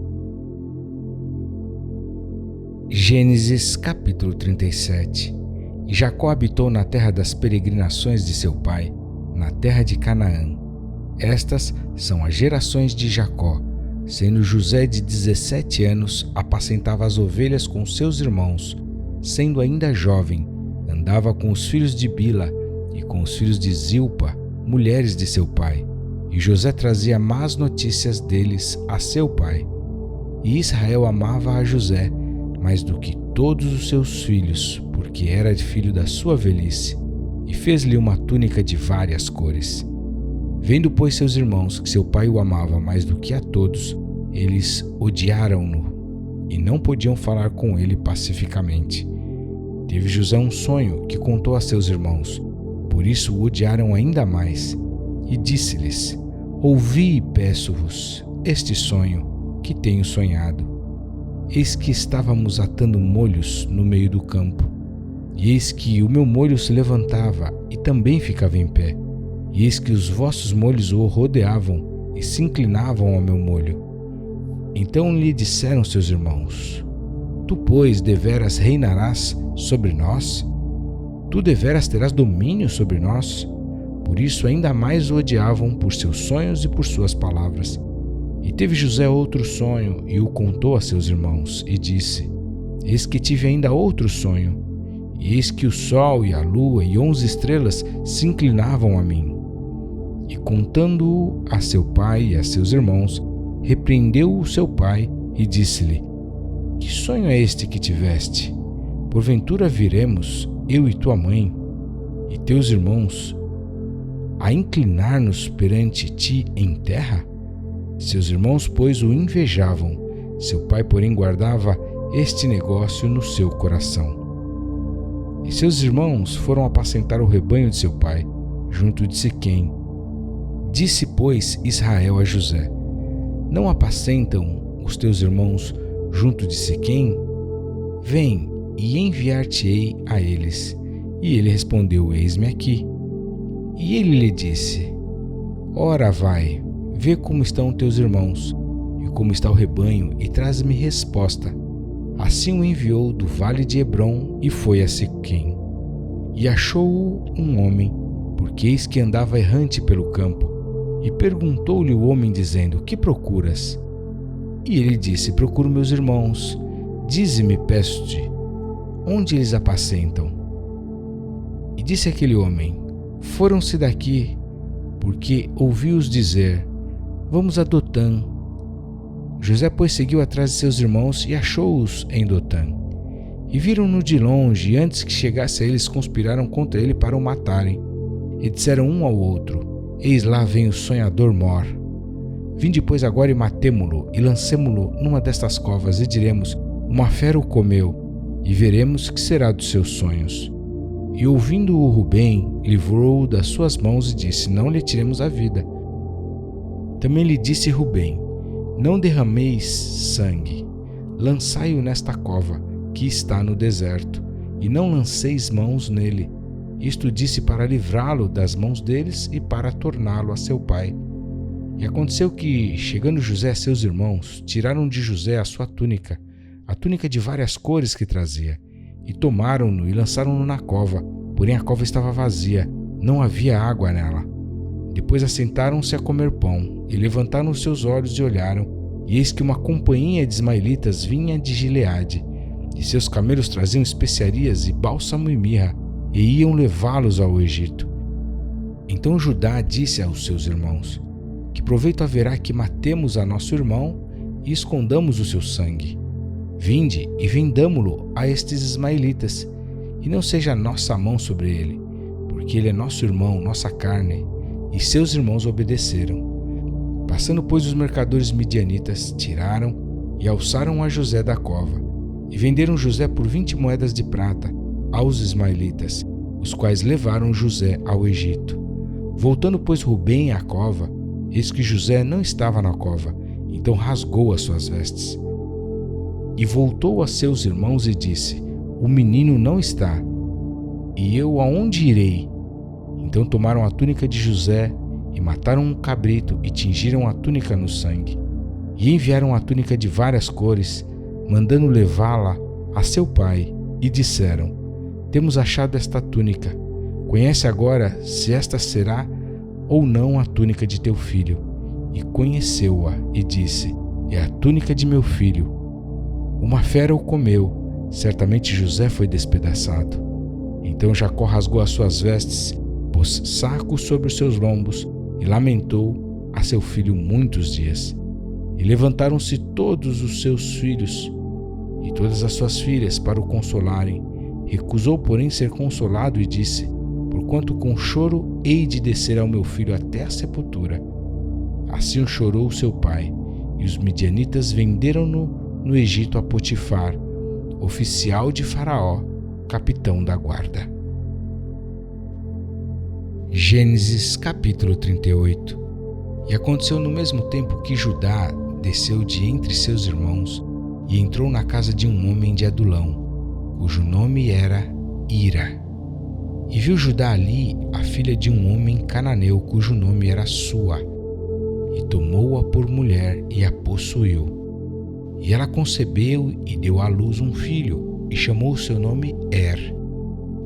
Gênesis capítulo 37. E Jacó habitou na terra das peregrinações de seu pai, na terra de Canaã. Estas são as gerações de Jacó. Sendo José de 17 anos, apacentava as ovelhas com seus irmãos. Sendo ainda jovem, andava com os filhos de Bila e com os filhos de Zilpa, mulheres de seu pai. E José trazia más notícias deles a seu pai. E Israel amava a José mais do que todos os seus filhos, porque era filho da sua velhice, e fez-lhe uma túnica de várias cores. Vendo, pois, seus irmãos que seu pai o amava mais do que a todos, eles odiaram-no e não podiam falar com ele pacificamente. Teve José um sonho que contou a seus irmãos, por isso o odiaram ainda mais. E disse-lhes: Ouvi, peço-vos, este sonho que tenho sonhado. Eis que estávamos atando molhos no meio do campo, e eis que o meu molho se levantava e também ficava em pé, e eis que os vossos molhos o rodeavam e se inclinavam ao meu molho. Então lhe disseram seus irmãos: Tu, pois, deveras reinarás sobre nós? Tu deveras terás domínio sobre nós? Por isso ainda mais o odiavam por seus sonhos e por suas palavras. E teve José outro sonho e o contou a seus irmãos, e disse: Eis que tive ainda outro sonho, e eis que o sol e a lua e 11 estrelas se inclinavam a mim. E contando-o a seu pai e a seus irmãos, repreendeu o seu pai e disse-lhe: Que sonho é este que tiveste? Porventura viremos, eu e tua mãe, e teus irmãos, a inclinar-nos perante ti em terra? Seus irmãos, pois, o invejavam. Seu pai, porém, guardava este negócio no seu coração. E seus irmãos foram apacentar o rebanho de seu pai, junto de Siquém. Disse, pois, Israel a José: Não apacentam os teus irmãos junto de Siquém? Vem, e enviar-te-ei a eles. E ele respondeu: Eis-me aqui. E ele lhe disse: Ora, vai, vê como estão teus irmãos, e como está o rebanho, e traz-me resposta. Assim o enviou do vale de Hebrom, e foi a Siquém. E achou-o um homem, porque eis que andava errante pelo campo. E perguntou-lhe o homem, dizendo: Que procuras? E ele disse: Procuro meus irmãos. Dize-me, peço-te, onde eles apacentam? E disse aquele homem: Foram-se daqui, porque ouvi-os dizer: Vamos a Dotã. José, pois, seguiu atrás de seus irmãos e achou-os em Dotã. E viram-no de longe, e antes que chegasse a eles, conspiraram contra ele para o matarem. E disseram um ao outro: Eis lá vem o sonhador mor. Vinde, pois, agora e matemo-lo, e lancemo-lo numa destas covas, e diremos: Uma fera o comeu, e veremos que será dos seus sonhos. E ouvindo-o Rubem, livrou-o das suas mãos e disse: Não lhe tiremos a vida. Também lhe disse Rubem: Não derrameis sangue, lançai-o nesta cova, que está no deserto, e não lanceis mãos nele. Isto disse para livrá-lo das mãos deles e para torná-lo a seu pai. E aconteceu que, chegando José a seus irmãos, tiraram de José a sua túnica, a túnica de várias cores que trazia, e tomaram-no e lançaram-no na cova, porém a cova estava vazia, não havia água nela. Depois assentaram-se a comer pão, e levantaram os seus olhos e olharam, e eis que uma companhia de ismaelitas vinha de Gileade, e seus camelos traziam especiarias e bálsamo e mirra, e iam levá-los ao Egito. Então Judá disse aos seus irmãos: que proveito haverá que matemos a nosso irmão e escondamos o seu sangue? Vinde e vendamo-lo a estes ismaelitas, e não seja nossa mão sobre ele, porque ele é nosso irmão, nossa carne. E seus irmãos obedeceram. Passando, pois, os mercadores midianitas, tiraram e alçaram a José da cova, e venderam José por 20 moedas de prata aos ismaelitas, os quais levaram José ao Egito. Voltando, pois, Rubem à cova, eis que José não estava na cova, então rasgou as suas vestes. E voltou a seus irmãos e disse: o menino não está, e eu aonde irei? Então tomaram a túnica de José e mataram um cabrito e tingiram a túnica no sangue. E enviaram a túnica de várias cores, mandando levá-la a seu pai, e disseram: temos achado esta túnica. Conhece agora se esta será ou não a túnica de teu filho. E conheceu-a e disse: é a túnica de meu filho. Uma fera o comeu, certamente José foi despedaçado. Então Jacó rasgou as suas vestes, pôs saco sobre os seus lombos e lamentou a seu filho muitos dias. E levantaram-se todos os seus filhos e todas as suas filhas para o consolarem. Recusou, porém, ser consolado e disse: porquanto com choro hei de descer ao meu filho até a sepultura. Assim chorou seu pai, e os midianitas venderam-no no Egito a Potifar, oficial de Faraó, capitão da guarda. Gênesis capítulo 38. E aconteceu no mesmo tempo que Judá desceu de entre seus irmãos e entrou na casa de um homem de Adulão, cujo nome era Ira. E viu Judá ali a filha de um homem cananeu, cujo nome era Sua, e tomou-a por mulher e a possuiu. E ela concebeu e deu à luz um filho, e chamou o seu nome Er.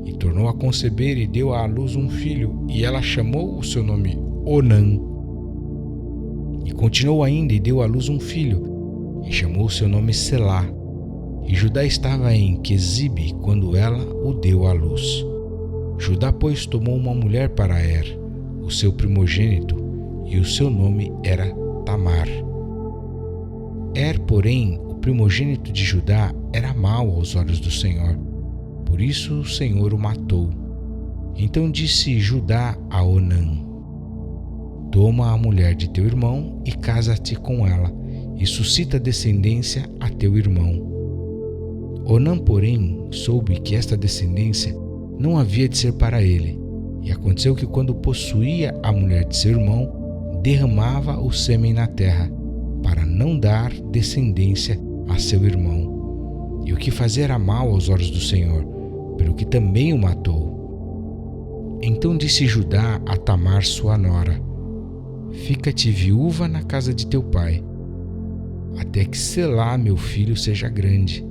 E tornou a conceber e deu à luz um filho, e ela chamou o seu nome Onã. E continuou ainda e deu à luz um filho, e chamou o seu nome Selá. E Judá estava em Quezibe quando ela o deu à luz. Judá, pois, tomou uma mulher para Er, o seu primogênito, e o seu nome era Tamar. Er, porém, o primogênito de Judá, era mau aos olhos do Senhor, por isso o Senhor o matou. Então disse Judá a Onã: toma a mulher de teu irmão e casa-te com ela, e suscita descendência a teu irmão. Onã, porém, soube que esta descendência não havia de ser para ele, e aconteceu que quando possuía a mulher de seu irmão, derramava o sêmen na terra, para não dar descendência a seu irmão. E o que fazia era mal aos olhos do Senhor, pelo que também o matou. Então disse Judá a Tamar sua nora: fica-te viúva na casa de teu pai, até que Selá meu filho seja grande,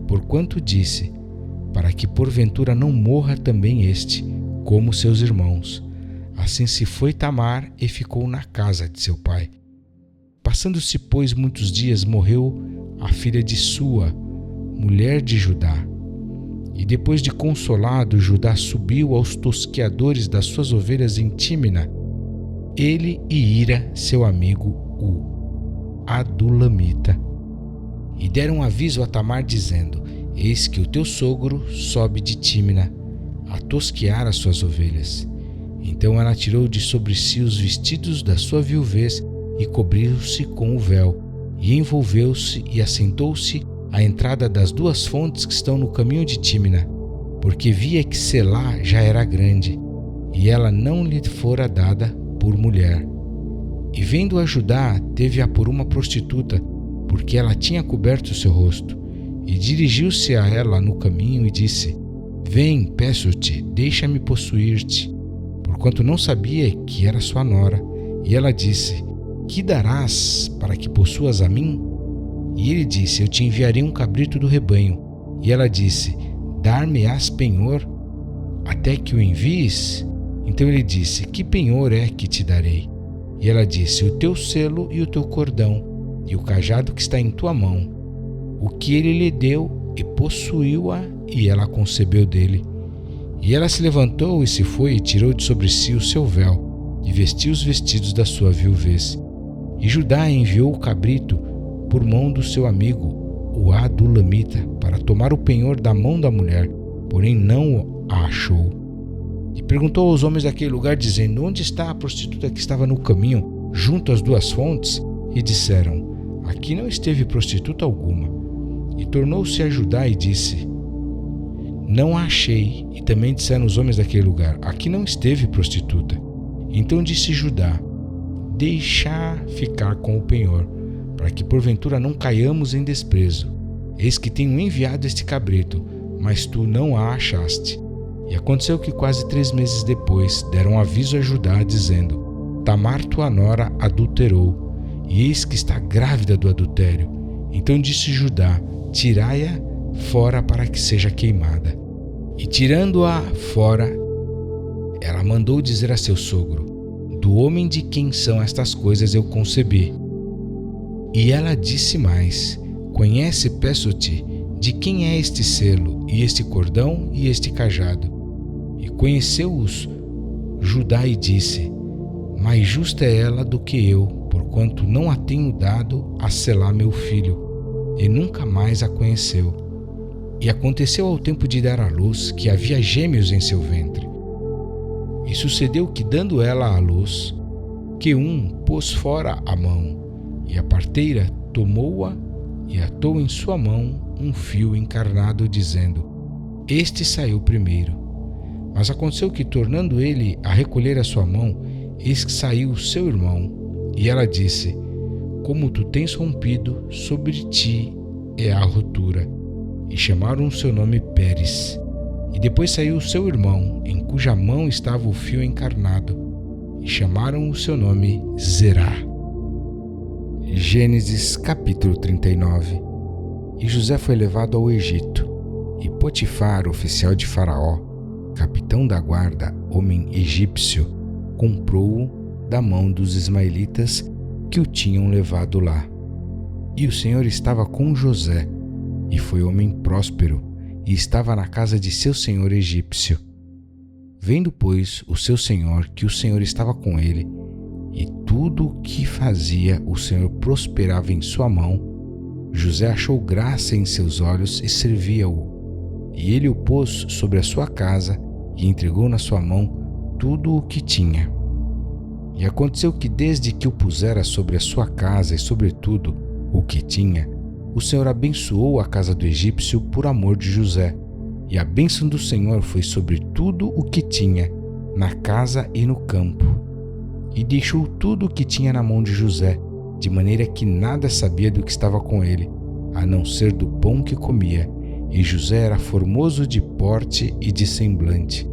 porquanto disse: para que porventura não morra também este, como seus irmãos. Assim se foi Tamar e ficou na casa de seu pai. Passando-se, pois, muitos dias, morreu a filha de Sua, mulher de Judá. E depois de consolado, Judá subiu aos tosqueadores das suas ovelhas em Tímina, ele e Ira, seu amigo, o Adulamita. E deram aviso a Tamar, dizendo: eis que o teu sogro sobe de Tímina a tosquear as suas ovelhas. Então ela tirou de sobre si os vestidos da sua viuvez e cobriu-se com o véu, e envolveu-se e assentou-se à entrada das duas fontes que estão no caminho de Tímina, porque via que Selá já era grande, e ela não lhe fora dada por mulher. E vendo-a Judá, teve-a por uma prostituta, porque ela tinha coberto o seu rosto, e dirigiu-se a ela no caminho e disse: Vem, peço-te, deixa-me possuir-te, porquanto não sabia que era sua nora. E ela disse: Que darás para que possuas a mim? E ele disse: Eu te enviarei um cabrito do rebanho. E ela disse: Dar-me-ás penhor até que o envies? Então ele disse: Que penhor é que te darei? E ela disse: O teu selo e o teu cordão, e o cajado que está em tua mão. O que ele lhe deu, e possuiu-a, e ela concebeu dele. E ela se levantou e se foi, e tirou de sobre si o seu véu, e vestiu os vestidos da sua viuvez. E Judá enviou o cabrito por mão do seu amigo, o Adulamita, para tomar o penhor da mão da mulher, porém não a achou. E perguntou aos homens daquele lugar, dizendo: Onde está a prostituta que estava no caminho, junto às duas fontes? E disseram: Aqui não esteve prostituta alguma. E tornou-se a Judá e disse: Não a achei. E também disseram os homens daquele lugar: Aqui não esteve prostituta. Então disse Judá: Deixa ficar com o penhor, para que porventura não caiamos em desprezo. Eis que tenho enviado este cabrito, mas tu não a achaste. E aconteceu que quase 3 meses depois deram aviso a Judá, dizendo: Tamar tua nora adulterou, e eis que está grávida do adultério. Então disse Judá: Tirai-a fora para que seja queimada. E tirando-a fora, ela mandou dizer a seu sogro: Do homem de quem são estas coisas eu concebi. E ela disse mais: Conhece, peço-te, de quem é este selo, e este cordão, e este cajado. E conheceu-os Judá e disse: Mais justa é ela do que eu, porquanto não a tenho dado a selar meu filho. E nunca mais a conheceu. E aconteceu ao tempo de dar à luz, que havia gêmeos em seu ventre. E sucedeu que, dando ela à luz, que um pôs fora a mão, e a parteira tomou-a e atou em sua mão um fio encarnado, dizendo: Este saiu primeiro. Mas aconteceu que, tornando ele a recolher a sua mão, eis que saiu o seu irmão. E ela disse: Como tu tens rompido, sobre ti é a rotura. E chamaram o seu nome Pérez. E depois saiu o seu irmão, em cuja mão estava o fio encarnado, e chamaram o seu nome Zerá. Gênesis capítulo 39. E José foi levado ao Egito, e Potifar, oficial de Faraó, capitão da guarda, homem egípcio, comprou-o da mão dos ismaelitas que o tinham levado lá. E o Senhor estava com José, e foi homem próspero, e estava na casa de seu senhor egípcio. Vendo, pois, o seu senhor que o Senhor estava com ele, e tudo o que fazia o Senhor prosperava em sua mão, José achou graça em seus olhos e servia-o. E ele o pôs sobre a sua casa e entregou na sua mão tudo o que tinha. E aconteceu que, desde que o pusera sobre a sua casa e sobre tudo o que tinha, o Senhor abençoou a casa do egípcio por amor de José. E a bênção do Senhor foi sobre tudo o que tinha, na casa e no campo. E deixou tudo o que tinha na mão de José, de maneira que nada sabia do que estava com ele, a não ser do pão que comia. E José era formoso de porte e de semblante.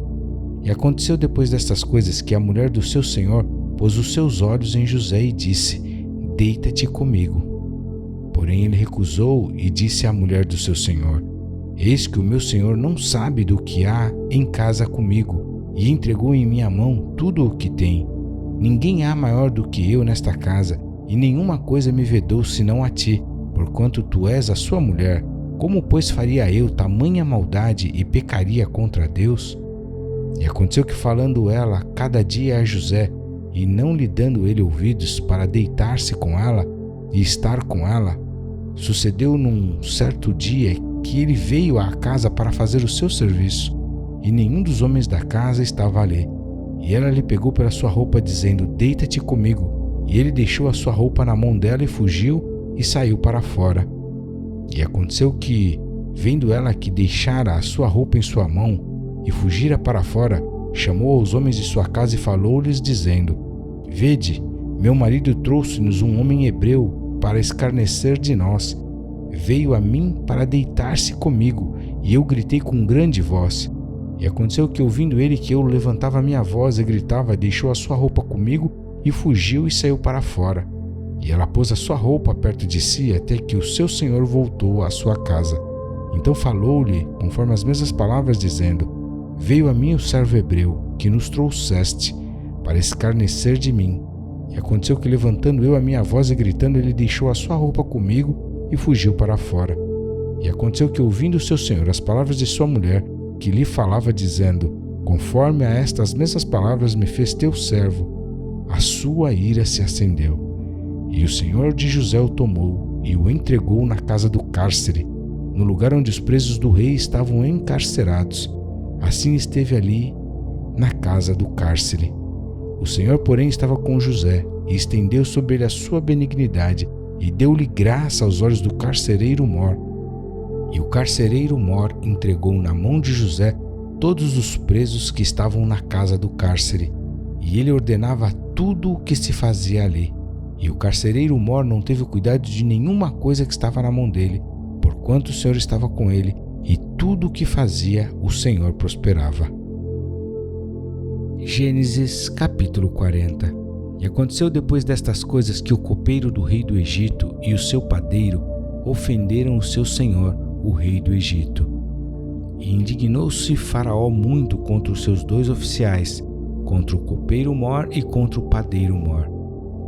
E aconteceu depois destas coisas que a mulher do seu senhor pôs os seus olhos em José e disse: Deita-te comigo. Porém ele recusou e disse à mulher do seu senhor: Eis que o meu senhor não sabe do que há em casa comigo, e entregou em minha mão tudo o que tem. Ninguém há maior do que eu nesta casa, e nenhuma coisa me vedou senão a ti, porquanto tu és a sua mulher. Como, pois, faria eu tamanha maldade e pecaria contra Deus? E aconteceu que, falando ela cada dia a José, e não lhe dando ele ouvidos para deitar-se com ela e estar com ela, sucedeu num certo dia que ele veio à casa para fazer o seu serviço, e nenhum dos homens da casa estava ali. E ela lhe pegou pela sua roupa, dizendo: Deita-te comigo. E ele deixou a sua roupa na mão dela e fugiu e saiu para fora. E aconteceu que, vendo ela que deixara a sua roupa em sua mão e fugira para fora, chamou aos homens de sua casa e falou-lhes, dizendo: Vede, meu marido trouxe-nos um homem hebreu para escarnecer de nós. veio a mim para deitar-se comigo, e eu gritei com grande voz. E aconteceu que, ouvindo ele que eu levantava a minha voz e gritava, deixou a sua roupa comigo e fugiu e saiu para fora. E ela pôs a sua roupa perto de si até que o seu senhor voltou à sua casa. Então falou-lhe conforme as mesmas palavras, dizendo: Veio a mim o servo hebreu, que nos trouxeste, para escarnecer de mim. E aconteceu que, levantando eu a minha voz e gritando, ele deixou a sua roupa comigo e fugiu para fora. E aconteceu que, ouvindo o seu senhor as palavras de sua mulher, que lhe falava, dizendo: Conforme a estas mesmas palavras me fez teu servo, a sua ira se acendeu. E o senhor de José o tomou e o entregou na casa do cárcere, no lugar onde os presos do rei estavam encarcerados. Assim esteve ali na casa do cárcere. O Senhor, porém, estava com José e estendeu sobre ele a sua benignidade e deu-lhe graça aos olhos do carcereiro mor. E o carcereiro mor entregou na mão de José todos os presos que estavam na casa do cárcere, e ele ordenava tudo o que se fazia ali. E o carcereiro mor não teve cuidado de nenhuma coisa que estava na mão dele, porquanto o Senhor estava com ele, e tudo o que fazia o Senhor prosperava. Gênesis capítulo 40. E aconteceu depois destas coisas que o copeiro do rei do Egito e o seu padeiro ofenderam o seu senhor, o rei do Egito. E indignou-se Faraó muito contra os seus dois oficiais, contra o copeiro mor e contra o padeiro mor,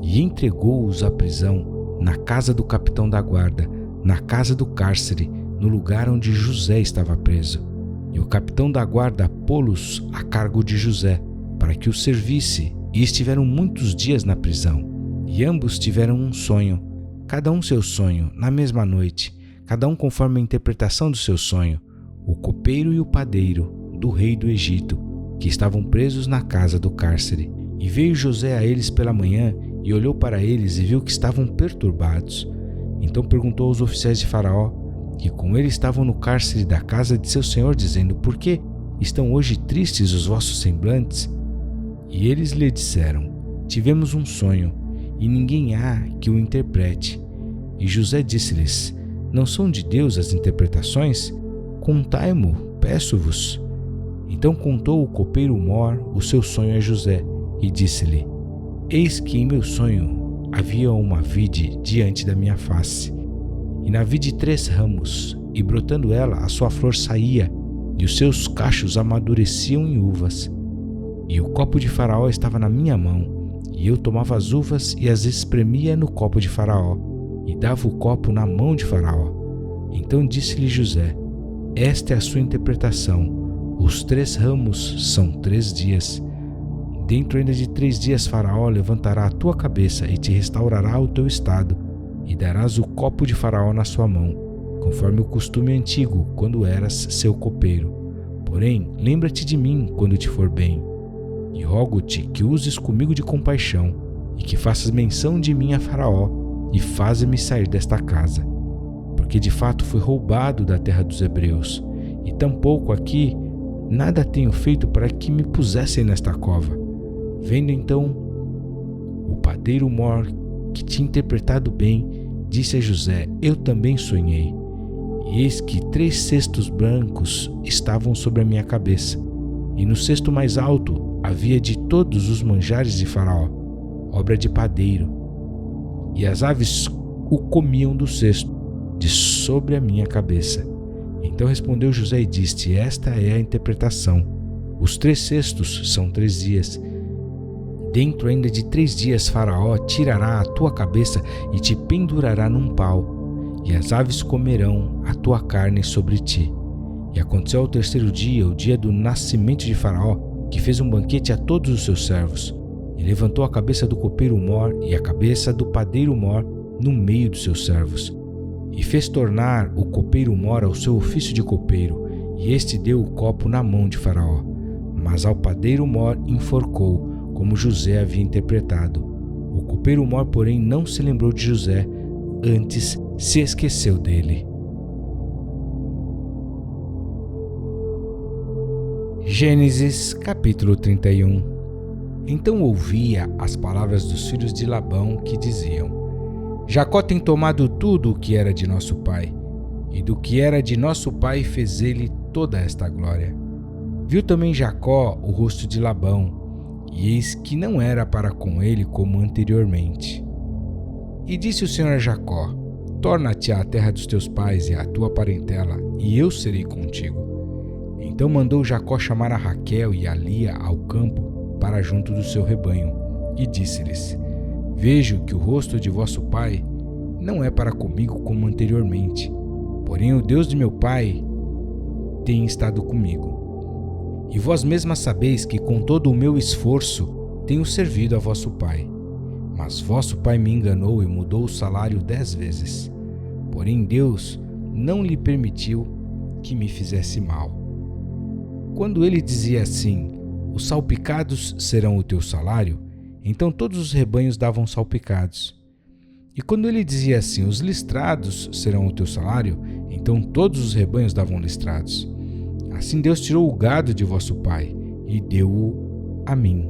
e entregou-os à prisão na casa do capitão da guarda, na casa do cárcere, no lugar onde José estava preso. E o capitão da guarda pô-los a cargo de José, para que o servisse, e estiveram muitos dias na prisão. E ambos tiveram um sonho, cada um seu sonho, na mesma noite, cada um conforme a interpretação do seu sonho, o copeiro e o padeiro do rei do Egito, que estavam presos na casa do cárcere. E veio José a eles pela manhã, e olhou para eles e viu que estavam perturbados. Então perguntou aos oficiais de Faraó, que com ele estavam no cárcere da casa de seu senhor, dizendo: Por que estão hoje tristes os vossos semblantes? E eles lhe disseram: Tivemos um sonho, e ninguém há que o interprete. E José disse-lhes: Não são de Deus as interpretações? Contai-mo, peço-vos. Então contou o copeiro mor o seu sonho a José, e disse-lhe: Eis que em meu sonho havia uma vide diante da minha face, e na vide 3 ramos, e brotando ela, a sua flor saía, e os seus cachos amadureciam em uvas. E o copo de Faraó estava na minha mão, e eu tomava as uvas e as espremia no copo de Faraó, e dava o copo na mão de Faraó. Então disse-lhe José: Esta é a sua interpretação. Os 3 ramos são 3 dias. Dentro ainda de 3 dias Faraó levantará a tua cabeça e te restaurará o teu estado, e darás o copo de Faraó na sua mão, conforme o costume antigo, quando eras seu copeiro. Porém, lembra-te de mim quando te for bem, e rogo-te que uses comigo de compaixão, e que faças menção de mim a Faraó, e faze-me sair desta casa. Porque de fato fui roubado da terra dos hebreus, e tampouco aqui nada tenho feito para que me pusessem nesta cova. Vendo então o padeiro mor que tinha interpretado bem, disse a José: Eu também sonhei, e eis que 3 cestos brancos estavam sobre a minha cabeça, e no cesto mais alto havia de todos os manjares de Faraó, obra de padeiro, e as aves o comiam do cesto, de sobre a minha cabeça. Então respondeu José e disse: Esta é a interpretação. Os 3 cestos são 3 dias. Dentro ainda de 3 dias Faraó tirará a tua cabeça e te pendurará num pau, e as aves comerão a tua carne sobre ti. E aconteceu ao 3º dia, o dia do nascimento de Faraó, que fez um banquete a todos os seus servos, e levantou a cabeça do copeiro mor e a cabeça do padeiro mor no meio dos seus servos, e fez tornar o copeiro mor ao seu ofício de copeiro, e este deu o copo na mão de Faraó. Mas ao padeiro mor enforcou, como José havia interpretado. O copeiro mor, porém, não se lembrou de José, antes se esqueceu dele. Gênesis capítulo 31. Então ouvia as palavras dos filhos de Labão, que diziam: Jacó tem tomado tudo o que era de nosso pai, e do que era de nosso pai fez ele toda esta glória. Viu também Jacó o rosto de Labão, e eis que não era para com ele como anteriormente. E disse o Senhor a Jacó: torna-te à terra dos teus pais e à tua parentela, e eu serei contigo. Então mandou Jacó chamar a Raquel e a Lia ao campo para junto do seu rebanho, e disse-lhes: vejo que o rosto de vosso pai não é para comigo como anteriormente, porém o Deus de meu pai tem estado comigo. E vós mesmas sabeis que com todo o meu esforço tenho servido a vosso pai. Mas vosso pai me enganou e mudou o salário 10 vezes. Porém Deus não lhe permitiu que me fizesse mal. Quando ele dizia assim: os salpicados serão o teu salário, então todos os rebanhos davam salpicados. E quando ele dizia assim: os listrados serão o teu salário, então todos os rebanhos davam listrados. Assim Deus tirou o gado de vosso pai e deu-o a mim.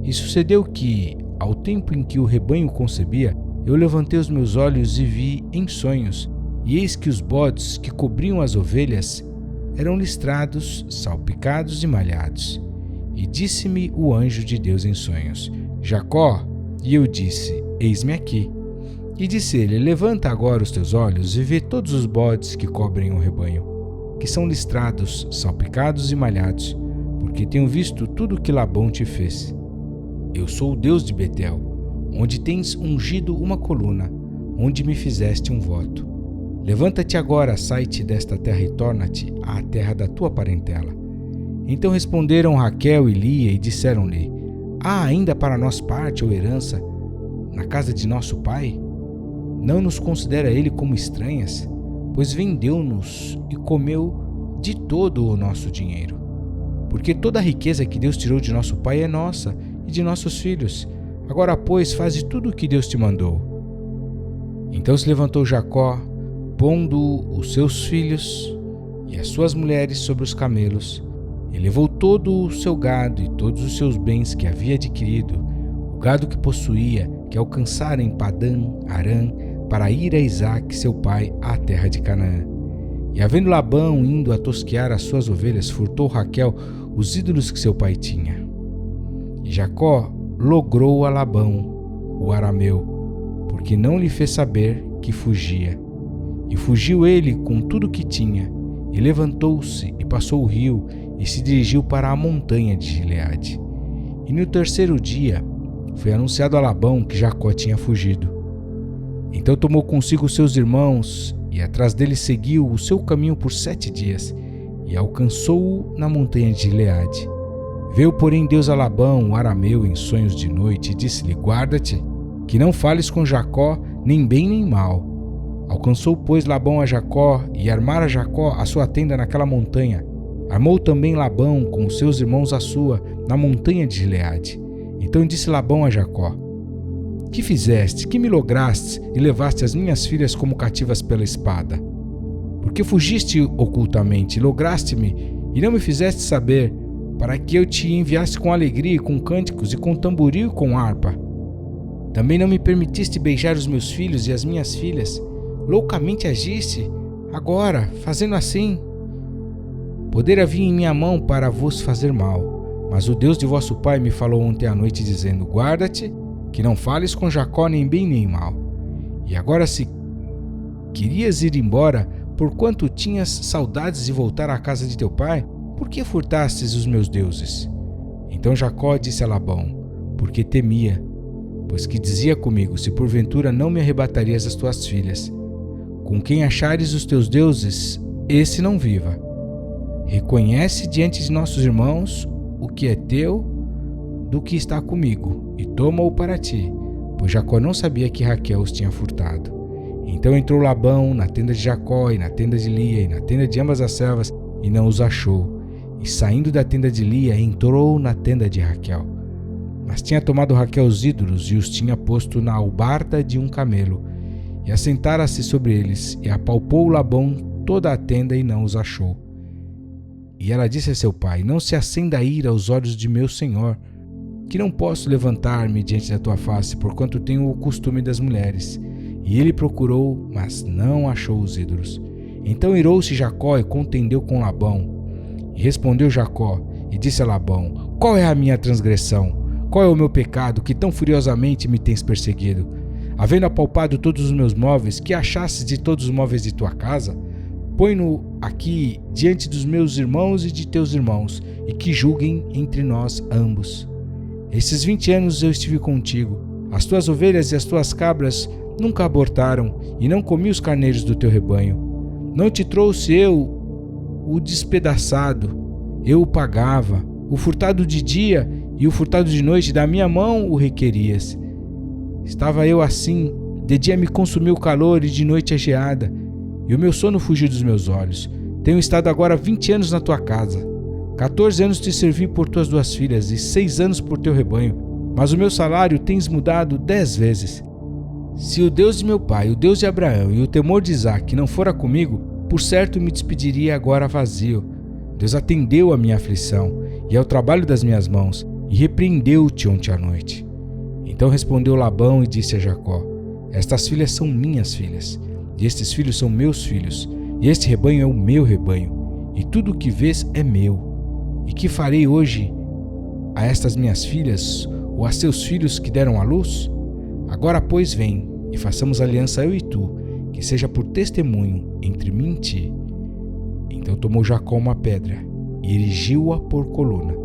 E sucedeu que, ao tempo em que o rebanho concebia, eu levantei os meus olhos e vi em sonhos, e eis que os bodes que cobriam as ovelhas eram listrados, salpicados e malhados. E disse-me o anjo de Deus em sonhos: Jacó. E eu disse: eis-me aqui. E disse ele: levanta agora os teus olhos e vê todos os bodes que cobrem o rebanho, que são listrados, salpicados e malhados, porque tenho visto tudo o que Labão te fez. Eu sou o Deus de Betel, onde tens ungido uma coluna, onde me fizeste um voto. Levanta-te agora, sai-te desta terra e torna-te à terra da tua parentela. Então responderam Raquel e Lia e disseram-lhe: há ainda para nós parte ou herança na casa de nosso pai? Não nos considera ele como estranhas, pois vendeu-nos e comeu de todo o nosso dinheiro. Porque toda a riqueza que Deus tirou de nosso pai é nossa e de nossos filhos. Agora, pois, faze tudo o que Deus te mandou. Então se levantou Jacó, pondo os seus filhos e as suas mulheres sobre os camelos, e levou todo o seu gado e todos os seus bens que havia adquirido, o gado que possuía, que alcançara em Padã Arã, para ir a Isaque, seu pai, à terra de Canaã. E havendo Labão indo a tosquear as suas ovelhas, furtou Raquel os ídolos que seu pai tinha. E Jacó logrou a Labão, o arameu, porque não lhe fez saber que fugia. E fugiu ele com tudo o que tinha, e levantou-se e passou o rio, e se dirigiu para a montanha de Gileade. E no terceiro dia foi anunciado a Labão que Jacó tinha fugido. Então tomou consigo seus irmãos, e atrás dele seguiu o seu caminho por 7 dias, e alcançou-o na montanha de Gileade. Veio, porém, Deus a Labão, o arameu, em sonhos de noite, e disse-lhe: guarda-te, que não fales com Jacó, nem bem nem mal. Alcançou, pois, Labão a Jacó, e armara Jacó a sua tenda naquela montanha. Armou também Labão com os seus irmãos a sua, na montanha de Gileade. Então disse Labão a Jacó: que fizeste, que me lograste, e levaste as minhas filhas como cativas pela espada? Porque fugiste ocultamente, lograste-me, e não me fizeste saber, para que eu te enviasse com alegria, com cânticos, e com tamboril e com harpa. Também não me permitiste beijar os meus filhos e as minhas filhas. Loucamente agiste, agora, fazendo assim. Poder havia em minha mão para vos fazer mal, mas o Deus de vosso pai me falou ontem à noite, dizendo: guarda-te, que não fales com Jacó nem bem nem mal. E agora, se querias ir embora, porquanto tinhas saudades de voltar à casa de teu pai, por que furtastes os meus deuses? Então Jacó disse a Labão: porque temia, pois que dizia comigo: se porventura não me arrebatarias as tuas filhas, com quem achares os teus deuses, esse não viva. Reconhece diante de nossos irmãos o que é teu do que está comigo, e toma-o para ti, pois Jacó não sabia que Raquel os tinha furtado. Então entrou Labão na tenda de Jacó, e na tenda de Lia, e na tenda de ambas as servas, e não os achou. E saindo da tenda de Lia, entrou na tenda de Raquel. Mas tinha tomado Raquel os ídolos, e os tinha posto na albarda de um camelo, e assentara-se sobre eles, e apalpou Labão toda a tenda, e não os achou. E ela disse a seu pai: não se acenda a ira aos olhos de meu senhor, que não posso levantar-me diante da tua face, porquanto tenho o costume das mulheres, E ele procurou, mas não achou os ídolos. Então irou-se Jacó e contendeu com Labão. E respondeu Jacó e disse a Labão: qual é a minha transgressão? Qual é o meu pecado que tão furiosamente me tens perseguido? Havendo apalpado todos os meus móveis, que achasses de todos os móveis de tua casa? Põe-no aqui diante dos meus irmãos e de teus irmãos, e que julguem entre nós ambos. Esses 20 anos eu estive contigo. As tuas ovelhas e as tuas cabras nunca abortaram, e não comi os carneiros do teu rebanho. Não te trouxe eu o despedaçado, eu o pagava. O furtado de dia e o furtado de noite, da minha mão o requerias. Estava eu assim, de dia me consumiu o calor e de noite a geada, e o meu sono fugiu dos meus olhos. Tenho estado agora 20 anos na tua casa. 14 anos te servi por tuas 2 filhas e 6 anos por teu rebanho, mas o meu salário tens mudado 10 vezes. Se o Deus de meu pai, o Deus de Abraão e o temor de Isaque não fora comigo, por certo me despediria agora vazio. Deus atendeu à minha aflição e ao trabalho das minhas mãos, e repreendeu-te ontem à noite. Então respondeu Labão e disse a Jacó: estas filhas são minhas filhas, e estes filhos são meus filhos, e este rebanho é o meu rebanho, e tudo o que vês é meu. E que farei hoje a estas minhas filhas, ou a seus filhos que deram à luz? Agora, pois, vem, e façamos aliança eu e tu, que seja por testemunho entre mim e ti. Então tomou Jacó uma pedra, e erigiu-a por coluna.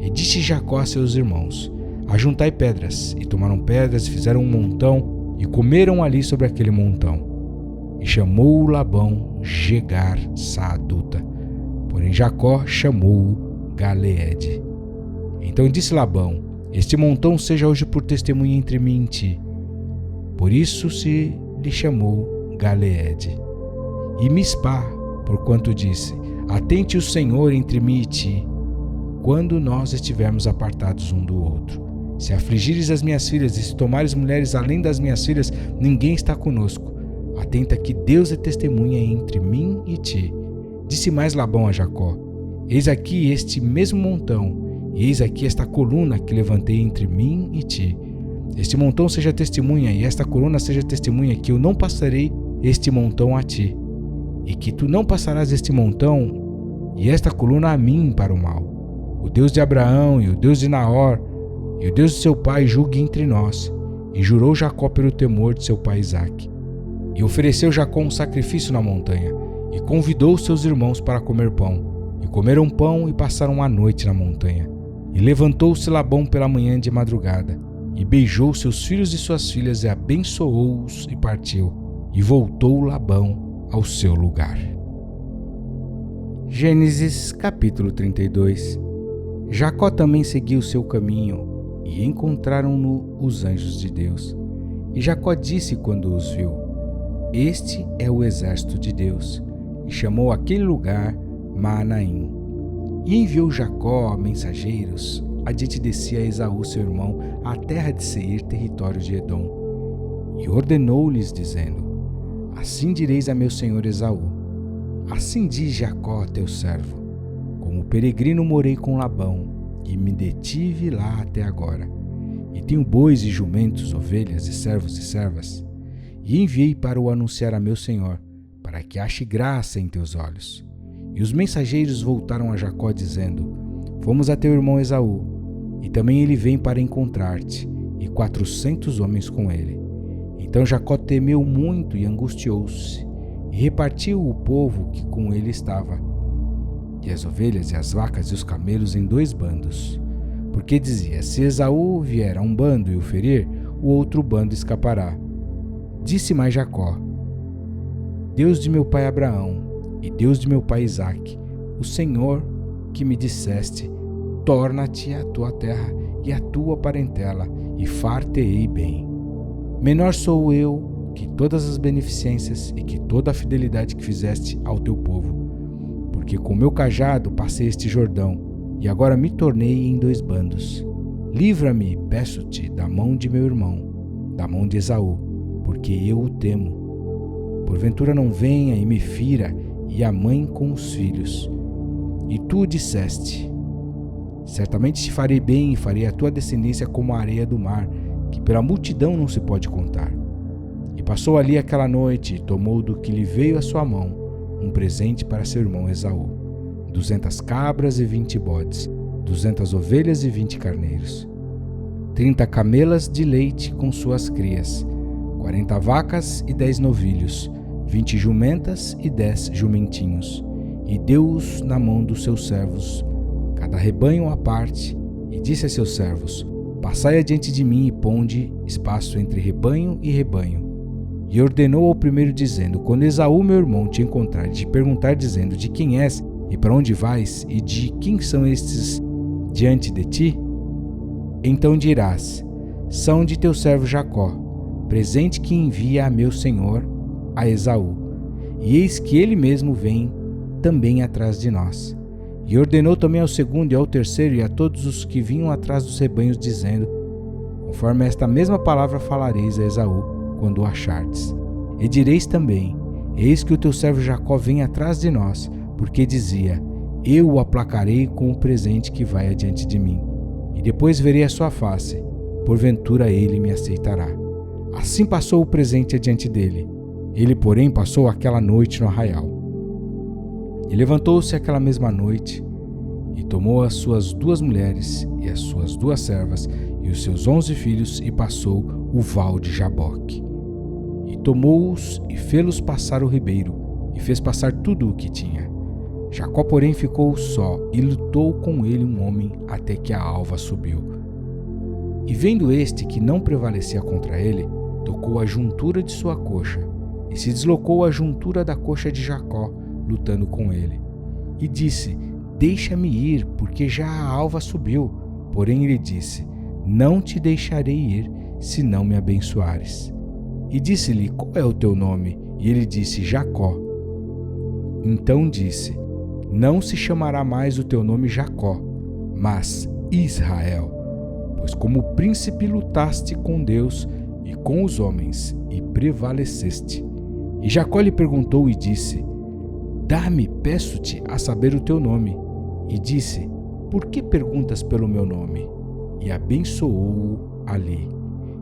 E disse Jacó a seus irmãos: ajuntai pedras. E tomaram pedras e fizeram um montão, e comeram ali sobre aquele montão. E chamou Labão Jegar Saaduta, porém Jacó chamou Galeede. Então disse Labão: este montão seja hoje por testemunha entre mim e ti. Por isso se lhe chamou Galeede. E Mispá, porquanto disse: atente o Senhor entre mim e ti, quando nós estivermos apartados um do outro. Se afligires as minhas filhas e se tomares mulheres além das minhas filhas, ninguém está conosco. Atenta que Deus é testemunha entre mim e ti. Disse mais Labão a Jacó: eis aqui este mesmo montão, e eis aqui esta coluna que levantei entre mim e ti. Este montão seja testemunha, e esta coluna seja testemunha, que eu não passarei este montão a ti, e que tu não passarás este montão e esta coluna a mim para o mal. O Deus de Abraão e o Deus de Naor e o Deus de seu pai julgue entre nós. E jurou Jacó pelo temor de seu pai Isaque. E ofereceu Jacó um sacrifício na montanha, e convidou seus irmãos para comer pão. E comeram pão e passaram a noite na montanha. E levantou-se Labão pela manhã de madrugada, e beijou seus filhos e suas filhas, e abençoou-os, e partiu. E voltou Labão ao seu lugar. Gênesis capítulo 32. Jacó também seguiu seu caminho, e encontraram-no os anjos de Deus. E Jacó disse quando os viu: este é o exército de Deus. E chamou aquele lugar Maanaim. E enviou Jacó mensageiros adiante de si a Esaú seu irmão, à terra de Seir, território de Edom. E ordenou-lhes, dizendo: assim direis a meu senhor Esaú: assim diz Jacó teu servo: como peregrino morei com Labão, e me detive lá até agora. E tenho bois e jumentos, ovelhas e servos e servas. E enviei para o anunciar a meu senhor, para que ache graça em teus olhos. E os mensageiros voltaram a Jacó, dizendo: fomos a teu irmão Esaú, e também ele vem para encontrar-te, e 400 homens com ele. Então Jacó temeu muito e angustiou-se, e repartiu o povo que com ele estava, e as ovelhas e as vacas e os camelos em 2 bandos. Porque dizia: se Esaú vier a um bando e o ferir, o outro bando escapará. Disse mais Jacó: Deus de meu pai Abraão e Deus de meu pai Isaque, o Senhor que me disseste: torna-te à tua terra e à tua parentela, e far-te-ei bem. Menor sou eu que todas as beneficências e que toda a fidelidade que fizeste ao teu povo, porque com meu cajado passei este Jordão, e agora me tornei em 2 bandos. Livra-me, peço-te, da mão de meu irmão, da mão de Esaú, porque eu o temo. Porventura não venha e me fira, e a mãe com os filhos. E tu disseste: certamente te farei bem, e farei a tua descendência como a areia do mar, que pela multidão não se pode contar. E passou ali aquela noite e tomou do que lhe veio à sua mão um presente para seu irmão Esaú: 200 cabras e 20 bodes, 200 ovelhas e 20 carneiros, 30 camelas de leite com suas crias, 40 vacas e 10 novilhos, 20 jumentas e 10 jumentinhos, e deu-os na mão dos seus servos, cada rebanho à parte, e disse a seus servos: Passai adiante de mim e ponde espaço entre rebanho e rebanho. E ordenou ao primeiro, dizendo: Quando Esaú, meu irmão, te encontrar e te perguntar, dizendo: De quem és e para onde vais, e de quem são estes diante de ti? Então dirás: São de teu servo Jacó, presente que envia a meu senhor, a Esaú. E eis que ele mesmo vem também atrás de nós. E ordenou também ao segundo e ao terceiro e a todos os que vinham atrás dos rebanhos, dizendo: Conforme esta mesma palavra falareis a Esaú, quando o achardes. E direis também: Eis que o teu servo Jacó vem atrás de nós, porque dizia: Eu o aplacarei com o presente que vai adiante de mim, e depois verei a sua face, porventura ele me aceitará. Assim passou o presente adiante dele. Ele, porém, passou aquela noite no arraial. E levantou-se aquela mesma noite, e tomou as suas 2 mulheres, e as suas 2 servas, e os seus 11 filhos, e passou o val de Jaboque. E tomou-os, e fê-los passar o ribeiro, e fez passar tudo o que tinha. Jacó, porém, ficou só, e lutou com ele um homem, até que a alva subiu. E vendo este que não prevalecia contra ele, tocou a juntura de sua coxa, e se deslocou a juntura da coxa de Jacó, lutando com ele. E disse: Deixa-me ir, porque já a alva subiu. Porém ele disse: Não te deixarei ir, se não me abençoares. E disse-lhe: Qual é o teu nome? E ele disse: Jacó. Então disse: Não se chamará mais o teu nome Jacó, mas Israel, pois como príncipe lutaste com Deus e com os homens, e prevaleceste. E Jacó lhe perguntou e disse: Dá-me, peço-te, a saber o teu nome. E disse: Por que perguntas pelo meu nome? E abençoou-o ali.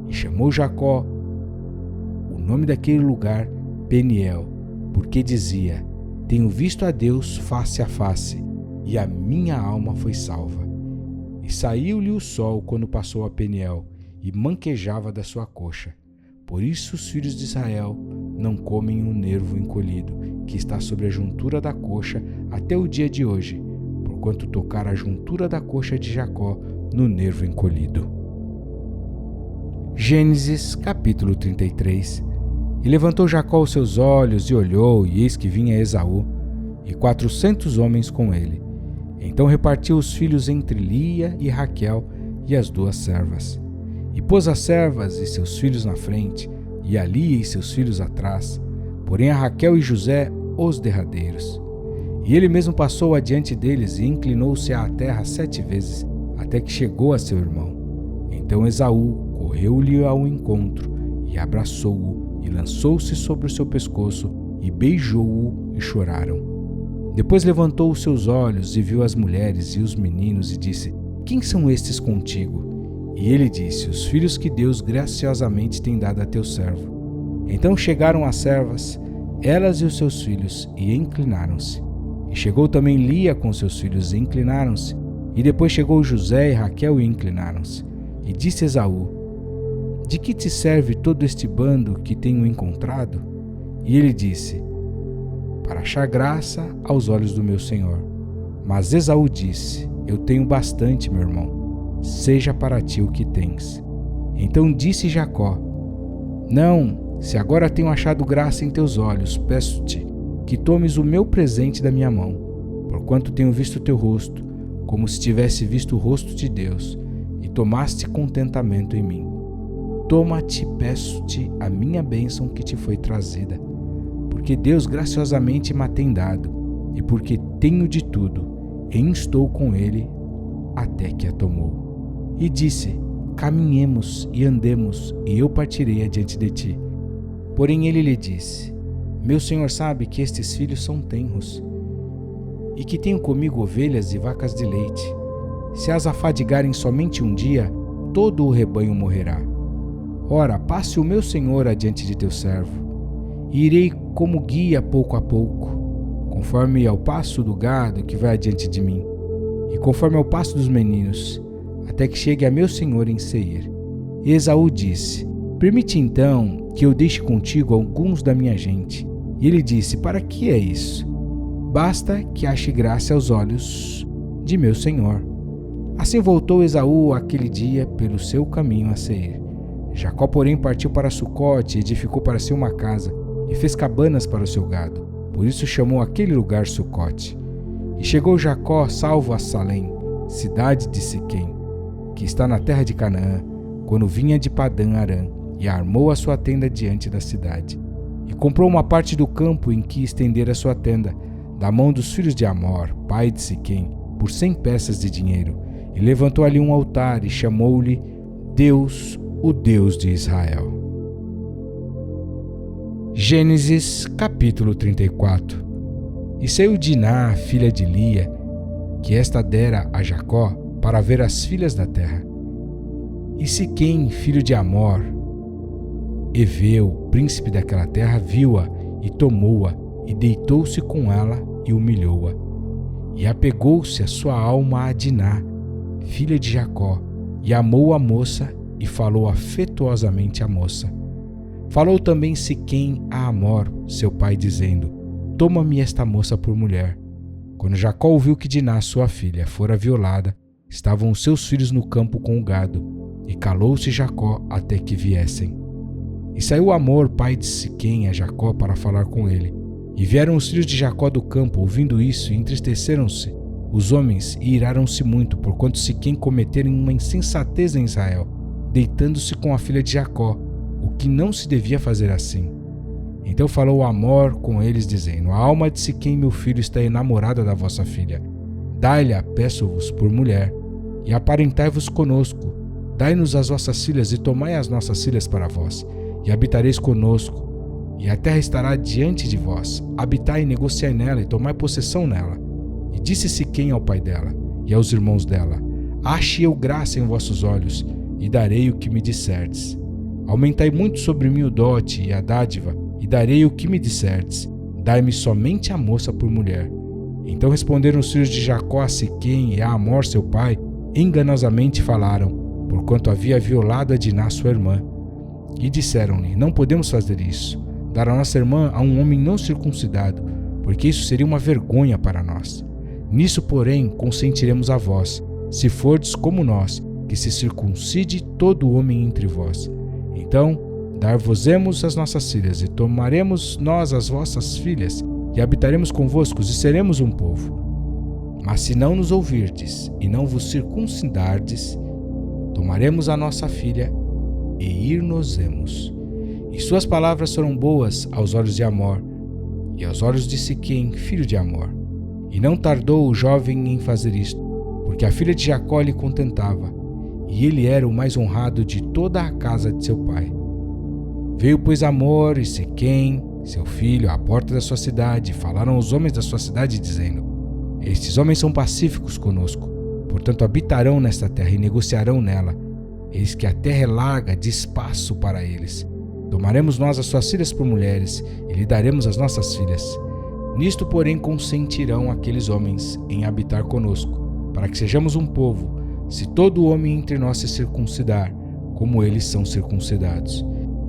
E chamou Jacó o nome daquele lugar Peniel, porque dizia: Tenho visto a Deus face a face, e a minha alma foi salva. E saiu-lhe o sol quando passou a Peniel, e manquejava da sua coxa. Por isso os filhos de Israel não comem um nervo encolhido, que está sobre a juntura da coxa até o dia de hoje, porquanto tocar a juntura da coxa de Jacó no nervo encolhido. Gênesis capítulo 33. E levantou Jacó os seus olhos e olhou, e eis que vinha Esaú, e 400 homens com ele. Então repartiu os filhos entre Lia e Raquel e as 2 servas. E pôs as servas e seus filhos na frente, e a Lia e seus filhos atrás, porém a Raquel e José os derradeiros. E ele mesmo passou adiante deles e inclinou-se à terra 7 vezes, até que chegou a seu irmão. Então Esaú correu-lhe ao encontro, e abraçou-o, e lançou-se sobre o seu pescoço, e beijou-o, e choraram. Depois levantou os seus olhos, e viu as mulheres e os meninos, e disse: Quem são estes contigo? E ele disse: Os filhos que Deus graciosamente tem dado a teu servo. Então chegaram as servas, elas e os seus filhos, e inclinaram-se. E chegou também Lia com seus filhos, e inclinaram-se. E depois chegou José e Raquel, e inclinaram-se. E disse Esaú: De que te serve todo este bando que tenho encontrado? E ele disse: Para achar graça aos olhos do meu senhor. Mas Esaú disse: Eu tenho bastante, meu irmão. Seja para ti o que tens. Então disse Jacó: Não, se agora tenho achado graça em teus olhos, peço-te que tomes o meu presente da minha mão, porquanto tenho visto teu rosto, como se tivesse visto o rosto de Deus, e tomaste contentamento em mim. Toma-te, peço-te, a minha bênção que te foi trazida, porque Deus graciosamente me tem dado, e porque tenho de tudo, e estou com ele até que a tomou. E disse: Caminhemos e andemos, e eu partirei adiante de ti. Porém ele lhe disse: Meu senhor sabe que estes filhos são tenros, e que tenho comigo ovelhas e vacas de leite. Se as afadigarem somente um dia, todo o rebanho morrerá. Ora, passe o meu senhor adiante de teu servo, e irei como guia pouco a pouco, conforme ao passo do gado que vai adiante de mim, e conforme ao passo dos meninos, até que chegue a meu senhor em Seir. E Esaú disse: permite então que eu deixe contigo alguns da minha gente. E ele disse: para que é isso? Basta que ache graça aos olhos de meu senhor. Assim voltou Esaú aquele dia pelo seu caminho a Seir. Jacó, porém, partiu para Sucote e edificou para si uma casa, e fez cabanas para o seu gado. Por isso chamou aquele lugar Sucote. E chegou Jacó salvo a Salém, cidade de Siquém, que está na terra de Canaã, quando vinha de Padã Arã, e armou a sua tenda diante da cidade. E comprou uma parte do campo em que estendera sua tenda, da mão dos filhos de Amor, pai de Siquém, por 100 peças de dinheiro, e levantou ali um altar e chamou-lhe Deus, o Deus de Israel. Gênesis capítulo 34. E saiu Diná, filha de Lia, que esta dera a Jacó, para ver as filhas da terra. E Siquém, filho de Amor, Eveu, príncipe daquela terra, viu-a e tomou-a, e deitou-se com ela e humilhou-a. E apegou-se a sua alma a Diná, filha de Jacó, e amou a moça e falou afetuosamente à moça. Falou também Siquém a Amor, seu pai, dizendo: toma-me esta moça por mulher. Quando Jacó ouviu que Diná, sua filha, fora violada, estavam os seus filhos no campo com o gado, e calou-se Jacó até que viessem. E saiu Amor, pai de Siquém, a Jacó para falar com ele. E vieram os filhos de Jacó do campo, ouvindo isso, e entristeceram-se os homens e iraram-se muito, porquanto Siquém cometera uma insensatez em Israel, deitando-se com a filha de Jacó, o que não se devia fazer assim. Então falou Amor com eles, dizendo: a alma de Siquém, meu filho, está enamorada da vossa filha. Dai-lhe, peço-vos, por mulher, e aparentai-vos conosco. Dai-nos as vossas filhas, e tomai as nossas filhas para vós, e habitareis conosco, e a terra estará diante de vós. Habitai e negociai nela, e tomai possessão nela. E disse Siquém ao pai dela, e aos irmãos dela: ache eu graça em vossos olhos, e darei o que me disserdes. Aumentai muito sobre mim o dote e a dádiva, e darei o que me disserdes. Dai-me somente a moça por mulher. Então responderam os filhos de Jacó a Siquém e a Amor seu pai, enganosamente falaram, porquanto havia violado a Diná sua irmã. E disseram-lhe: não podemos fazer isso, dar a nossa irmã a um homem não circuncidado, porque isso seria uma vergonha para nós. Nisso, porém, consentiremos a vós, se fordes como nós, que se circuncide todo homem entre vós. Então, dar-vos-emos as nossas filhas, e tomaremos nós as vossas filhas, e habitaremos convosco, e seremos um povo. Mas se não nos ouvirdes, e não vos circuncidardes, tomaremos a nossa filha, e ir-nos-emos. E suas palavras foram boas aos olhos de Amor, e aos olhos de Siquém, filho de Amor. E não tardou o jovem em fazer isto, porque a filha de Jacó lhe contentava, e ele era o mais honrado de toda a casa de seu pai. Veio, pois, Amor e Siquém, seu filho, à porta da sua cidade, e falaram aos homens da sua cidade, dizendo: estes homens são pacíficos conosco, portanto habitarão nesta terra e negociarão nela. Eis que a terra é larga de espaço para eles. Tomaremos nós as suas filhas por mulheres, e lhe daremos as nossas filhas. Nisto, porém, consentirão aqueles homens em habitar conosco, para que sejamos um povo, se todo homem entre nós se circuncidar, como eles são circuncidados.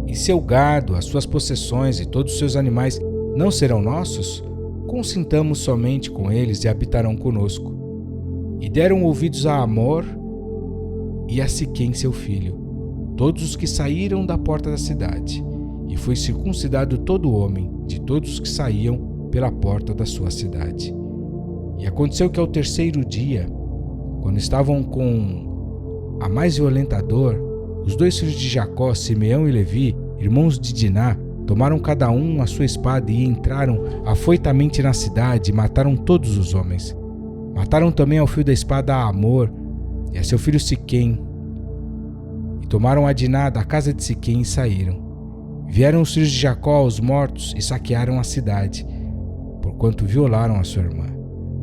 E seu gado, as suas possessões e todos os seus animais não serão nossos? Consintamos somente com eles e habitarão conosco. E deram ouvidos a Amor e a Siquém seu filho, todos os que saíram da porta da cidade, e foi circuncidado todo homem, de todos os que saíam pela porta da sua cidade. E aconteceu que ao terceiro dia, quando estavam com a mais violenta dor, os dois filhos de Jacó, Simeão e Levi, irmãos de Diná, tomaram cada um a sua espada e entraram afoitamente na cidade e mataram todos os homens. Mataram também ao fio da espada a Amor e a seu filho Siquém, e tomaram a Diná da casa de Siquém e saíram. Vieram os filhos de Jacó aos mortos e saquearam a cidade, porquanto violaram a sua irmã.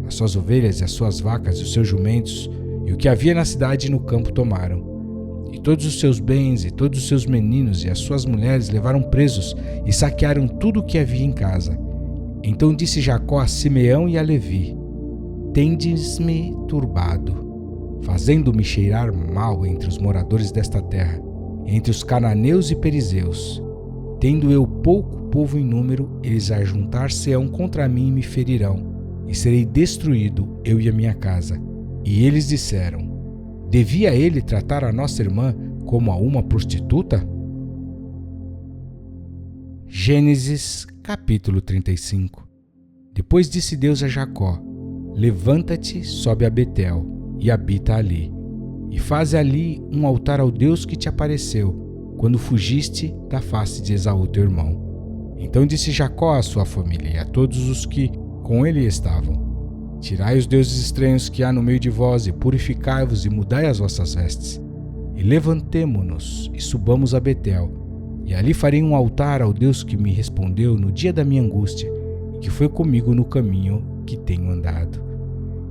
As suas ovelhas e as suas vacas e os seus jumentos, e o que havia na cidade e no campo tomaram. E todos os seus bens e todos os seus meninos e as suas mulheres levaram presos e saquearam tudo o que havia em casa. Então disse Jacó a Simeão e a Levi: Tendes-me turbado, fazendo-me cheirar mal entre os moradores desta terra, entre os cananeus e perizeus. Tendo eu pouco povo em número, eles ajuntar-se-ão contra mim e me ferirão, e serei destruído, eu e a minha casa. E eles disseram: Devia ele tratar a nossa irmã como a uma prostituta? Gênesis capítulo 35. Depois disse Deus a Jacó: Levanta-te, sobe a Betel, e habita ali, e faze ali um altar ao Deus que te apareceu, quando fugiste da face de Esaú teu irmão. Então disse Jacó à sua família e a todos os que com ele estavam: Tirai os deuses estranhos que há no meio de vós, e purificai-vos, e mudai as vossas vestes. E levantemo-nos, e subamos a Betel, e ali farei um altar ao Deus que me respondeu no dia da minha angústia, e que foi comigo no caminho que tenho andado.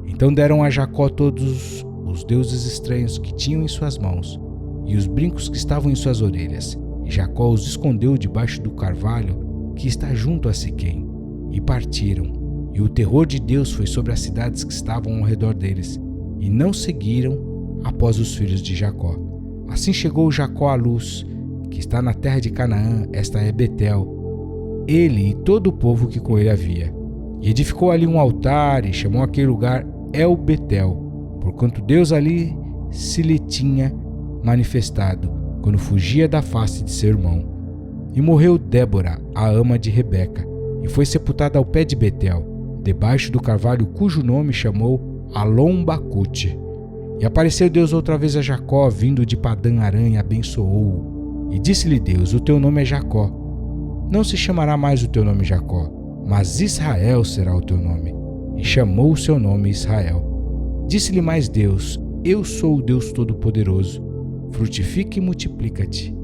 Então deram a Jacó todos os deuses estranhos que tinham em suas mãos, e os brincos que estavam em suas orelhas, e Jacó os escondeu debaixo do carvalho que está junto a Siquém, e partiram. E o terror de Deus foi sobre as cidades que estavam ao redor deles, e não seguiram após os filhos de Jacó. Assim chegou Jacó à luz, que está na terra de Canaã, esta é Betel, ele e todo o povo que com ele havia. E edificou ali um altar, e chamou aquele lugar El Betel, porquanto Deus ali se lhe tinha manifestado, quando fugia da face de seu irmão. E morreu Débora, a ama de Rebeca, e foi sepultada ao pé de Betel, debaixo do carvalho cujo nome chamou Alom-Bacute. E apareceu Deus outra vez a Jacó, vindo de Padã-Arã, e abençoou-o. E disse-lhe Deus: O teu nome é Jacó. Não se chamará mais o teu nome Jacó, mas Israel será o teu nome. E chamou o seu nome Israel. Disse-lhe mais Deus: Eu sou o Deus Todo-Poderoso. Frutifica e multiplica-te.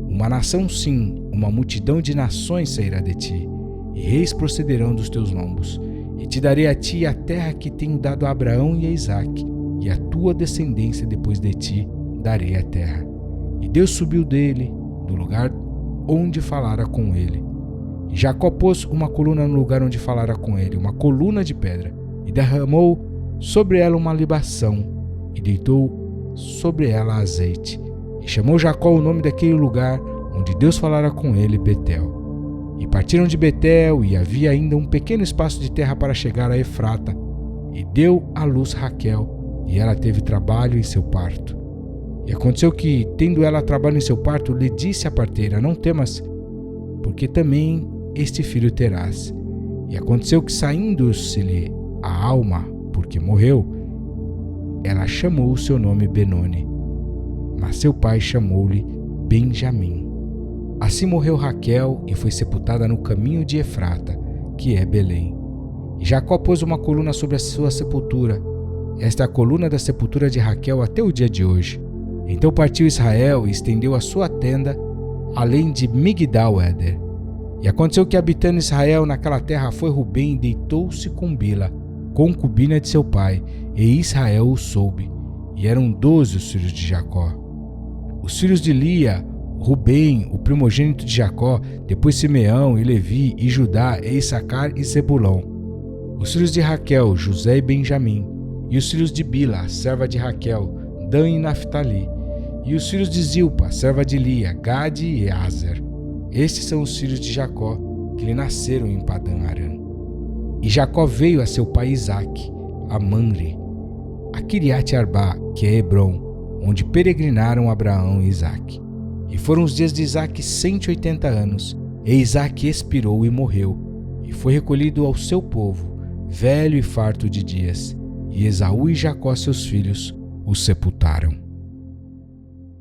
Uma nação, sim, uma multidão de nações sairá de ti, e reis procederão dos teus lombos. E te darei a ti a terra que tenho dado a Abraão e a Isaque, e a tua descendência depois de ti darei a terra. E Deus subiu dele, do lugar onde falara com ele. E Jacó pôs uma coluna no lugar onde falara com ele, uma coluna de pedra, e derramou sobre ela uma libação, e deitou sobre ela azeite. E chamou Jacó o nome daquele lugar onde Deus falara com ele, Betel. E partiram de Betel, e havia ainda um pequeno espaço de terra para chegar a Efrata. E deu à luz Raquel, e ela teve trabalho em seu parto. E aconteceu que, tendo ela trabalho em seu parto, lhe disse a parteira: Não temas, porque também este filho terás. E aconteceu que, saindo-se-lhe a alma, porque morreu, ela chamou o seu nome Benoni, mas seu pai chamou-lhe Benjamim. Assim morreu Raquel e foi sepultada no caminho de Efrata, que é Belém. E Jacó pôs uma coluna sobre a sua sepultura. Esta é a coluna da sepultura de Raquel até o dia de hoje. Então partiu Israel e estendeu a sua tenda além de Migdal-Eder. E aconteceu que, habitando Israel naquela terra, foi Rubem e deitou-se com Bila, concubina de seu pai, e Israel o soube. E eram 12 os filhos de Jacó. Os filhos de Lia: Rubem, o primogênito de Jacó, depois Simeão e Levi e Judá e Issacar e Zebulon. Os filhos de Raquel: José e Benjamim. E os filhos de Bila, serva de Raquel: Dan e Naphtali. E os filhos de Zilpa, serva de Lia: Gade e Aser. Estes são os filhos de Jacó, que lhe nasceram em Padã-Arã. E Jacó veio a seu pai Isaque, a Mamre, a Quiriate-Arbá, que é Hebrom, onde peregrinaram Abraão e Isaque. E foram os dias de Isaque 180 anos, e Isaque expirou e morreu, e foi recolhido ao seu povo, velho e farto de dias. E Esaú e Jacó, seus filhos, o sepultaram.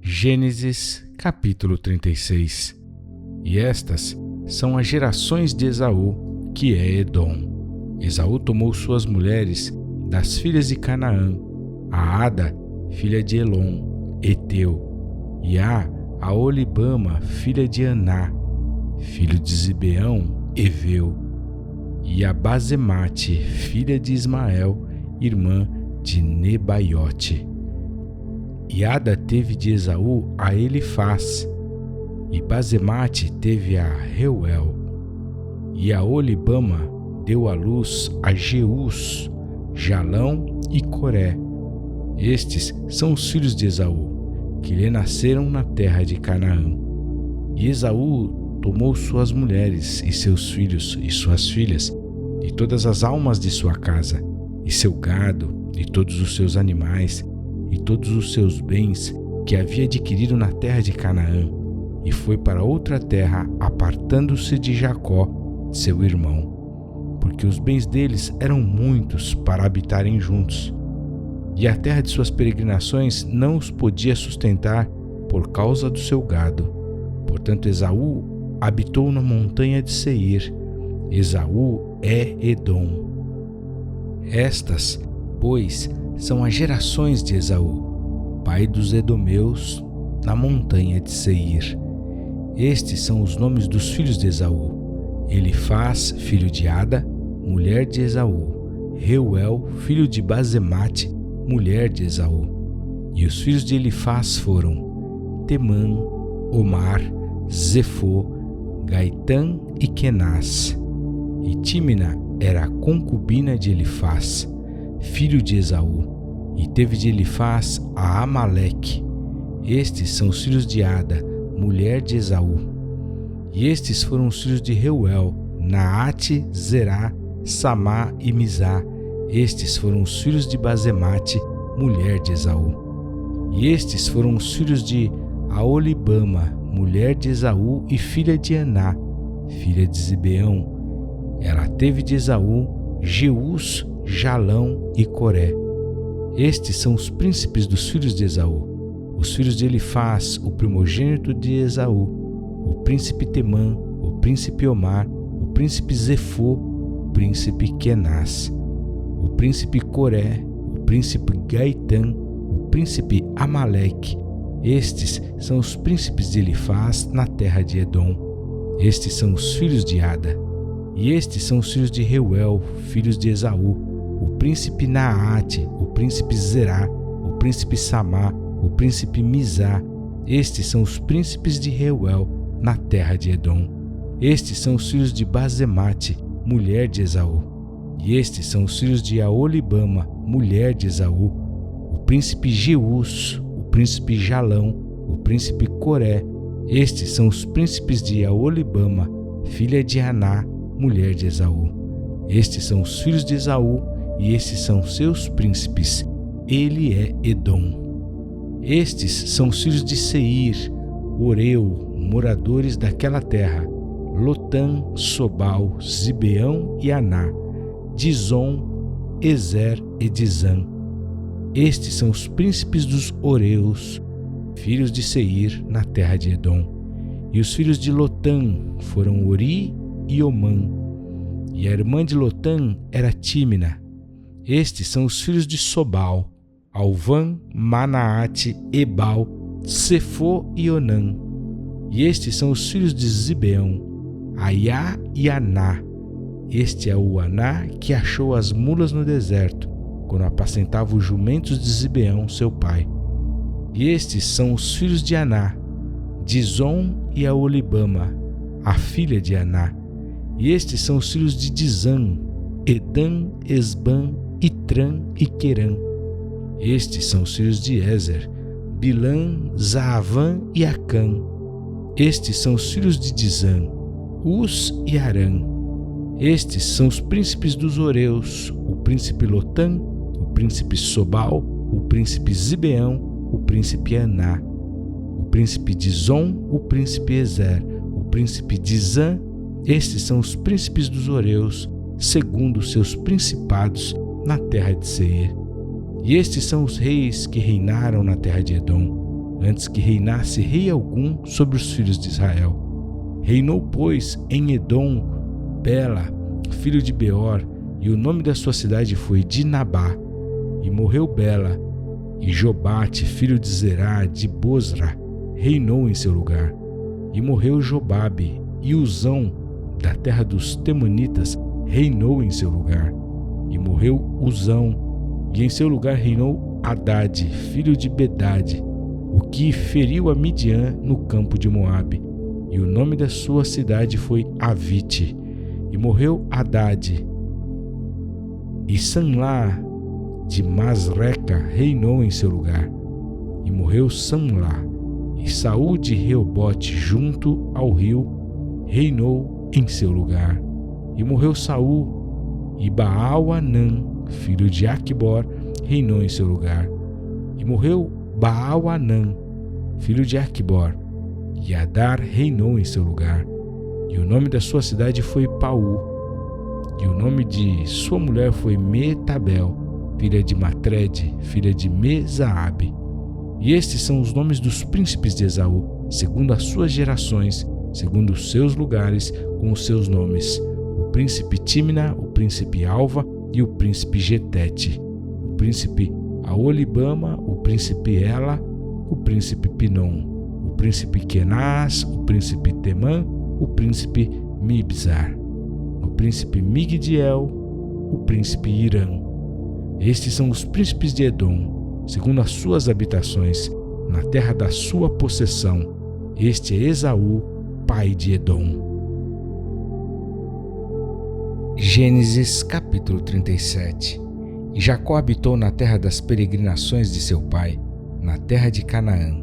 Gênesis capítulo 36. E estas são as gerações de Esaú, que é Edom. Esaú tomou suas mulheres das filhas de Canaã: a Ada, filha de Elon, Eteu, e a Olibama, filha de Aná, filho de Zibeão, Eveu, e a Bazemate, filha de Ismael, irmã de Nebaiote. E Ada teve de Esaú a Elifaz, e Basemate teve a Reuel, e a Olibama deu à luz a Jeus, Jalão e Coré. Estes são os filhos de Esaú, que lhe nasceram na terra de Canaã. E Esaú tomou suas mulheres e seus filhos e suas filhas, e todas as almas de sua casa, e seu gado, e todos os seus animais, e todos os seus bens que havia adquirido na terra de Canaã, e foi para outra terra, apartando-se de Jacó, seu irmão, porque os bens deles eram muitos para habitarem juntos. E a terra de suas peregrinações não os podia sustentar por causa do seu gado. Portanto, Esaú habitou na montanha de Seir. Esaú é Edom. Estas, pois, são as gerações de Esaú, pai dos edomeus, na montanha de Seir. Estes são os nomes dos filhos de Esaú: Elifaz, filho de Ada, mulher de Esaú; Reuel, filho de Basemate, mulher de Esaú. E os filhos de Elifaz foram Temã, Omar, Zefô, Gaitã e Kenaz. E Tímina era a concubina de Elifaz, filho de Esaú, e teve de Elifaz a Amaleque. Estes são os filhos de Ada, mulher de Esaú. E estes foram os filhos de Reuel: Naate, Zerá, Samá e Mizá. Estes foram os filhos de Basemate, mulher de Esaú. E estes foram os filhos de Aolibama, mulher de Esaú e filha de Aná, filha de Zibeão. Ela teve de Esaú Jeus, Jalão e Coré. Estes são os príncipes dos filhos de Esaú: os filhos de Elifaz, o primogênito de Esaú, o príncipe Temã, o príncipe Omar, o príncipe Zefô, o príncipe Kenaz, o príncipe Coré, o príncipe Gaitã, o príncipe Amaleque. Estes são os príncipes de Elifaz na terra de Edom. Estes são os filhos de Ada. E estes são os filhos de Reuel, filhos de Esaú: o príncipe Naate, o príncipe Zerá, o príncipe Samá, o príncipe Mizá. Estes são os príncipes de Reuel na terra de Edom. Estes são os filhos de Basemate, mulher de Esaú. E estes são os filhos de Aolibama, mulher de Esaú: o príncipe Jeus, o príncipe Jalão, o príncipe Coré. Estes são os príncipes de Aolibama, filha de Aná, mulher de Esaú. Estes são os filhos de Esaú, e estes são seus príncipes. Ele é Edom. Estes são os filhos de Seir, Oreu, moradores daquela terra: Lotã, Sobal, Zibeão e Aná, Dizon, Ezer e Dizã. Estes são os príncipes dos Oreus, filhos de Seir, na terra de Edom. E os filhos de Lotã foram Ori e Omã. E a irmã de Lotã era Tímina. Estes são os filhos de Sobal: Alvã, Manaate, Ebal, Sefô e Onã. E estes são os filhos de Zibeão: Aiá e Aná. Este é o Aná que achou as mulas no deserto, quando apacentava os jumentos de Zibeão, seu pai. E estes são os filhos de Aná: Dizon e Aolibama, a filha de Aná. E estes são os filhos de Dizã: Edã, Esbã, Itrã e Querã. Estes são os filhos de Ezer: Bilã, Zaavã e Acã. Estes são os filhos de Dizã: Uz e Arã. Estes são os príncipes dos Oreus: o príncipe Lotã, o príncipe Sobal, o príncipe Zibeão, o príncipe Aná, o príncipe Dizon, o príncipe Ezer, o príncipe Dizã. Estes são os príncipes dos Oreus, segundo os seus principados na terra de Seir. E estes são os reis que reinaram na terra de Edom, antes que reinasse rei algum sobre os filhos de Israel. Reinou, pois, em Edom Bela, filho de Beor, e o nome da sua cidade foi Dinabá. E morreu Bela, e Jobate, filho de Zerá, de Bosra, reinou em seu lugar. E morreu Jobabe, e Uzão, da terra dos Temanitas, reinou em seu lugar. E morreu Uzão, e em seu lugar reinou Hadade, filho de Bedade, o que feriu a Midian no campo de Moabe. E o nome da sua cidade foi Avite. E morreu Hadade. E Sanlá de Masreca reinou em seu lugar. E morreu Sanlá. E Saul de Reobote, junto ao rio, reinou em seu lugar. E morreu Saul. E Baal-Anã, filho de Aquibor, reinou em seu lugar. E morreu Baal-Anã, filho de Aquibor. E Adar reinou em seu lugar. E o nome da sua cidade foi Paú. E o nome de sua mulher foi Metabel, filha de Matred, filha de Mezaabe. E estes são os nomes dos príncipes de Esaú, segundo as suas gerações, segundo os seus lugares, com os seus nomes: o príncipe Timna, o príncipe Alva e o príncipe Getete, o príncipe Aolibama, o príncipe Ela, o príncipe Pinom, o príncipe Kenaz, o príncipe Temã, o príncipe Mibzar, o príncipe Migdiel, o príncipe Irã. Estes são os príncipes de Edom, segundo as suas habitações, na terra da sua possessão. Este é Esaú, pai de Edom. Gênesis capítulo 37. E Jacó habitou na terra das peregrinações de seu pai, na terra de Canaã.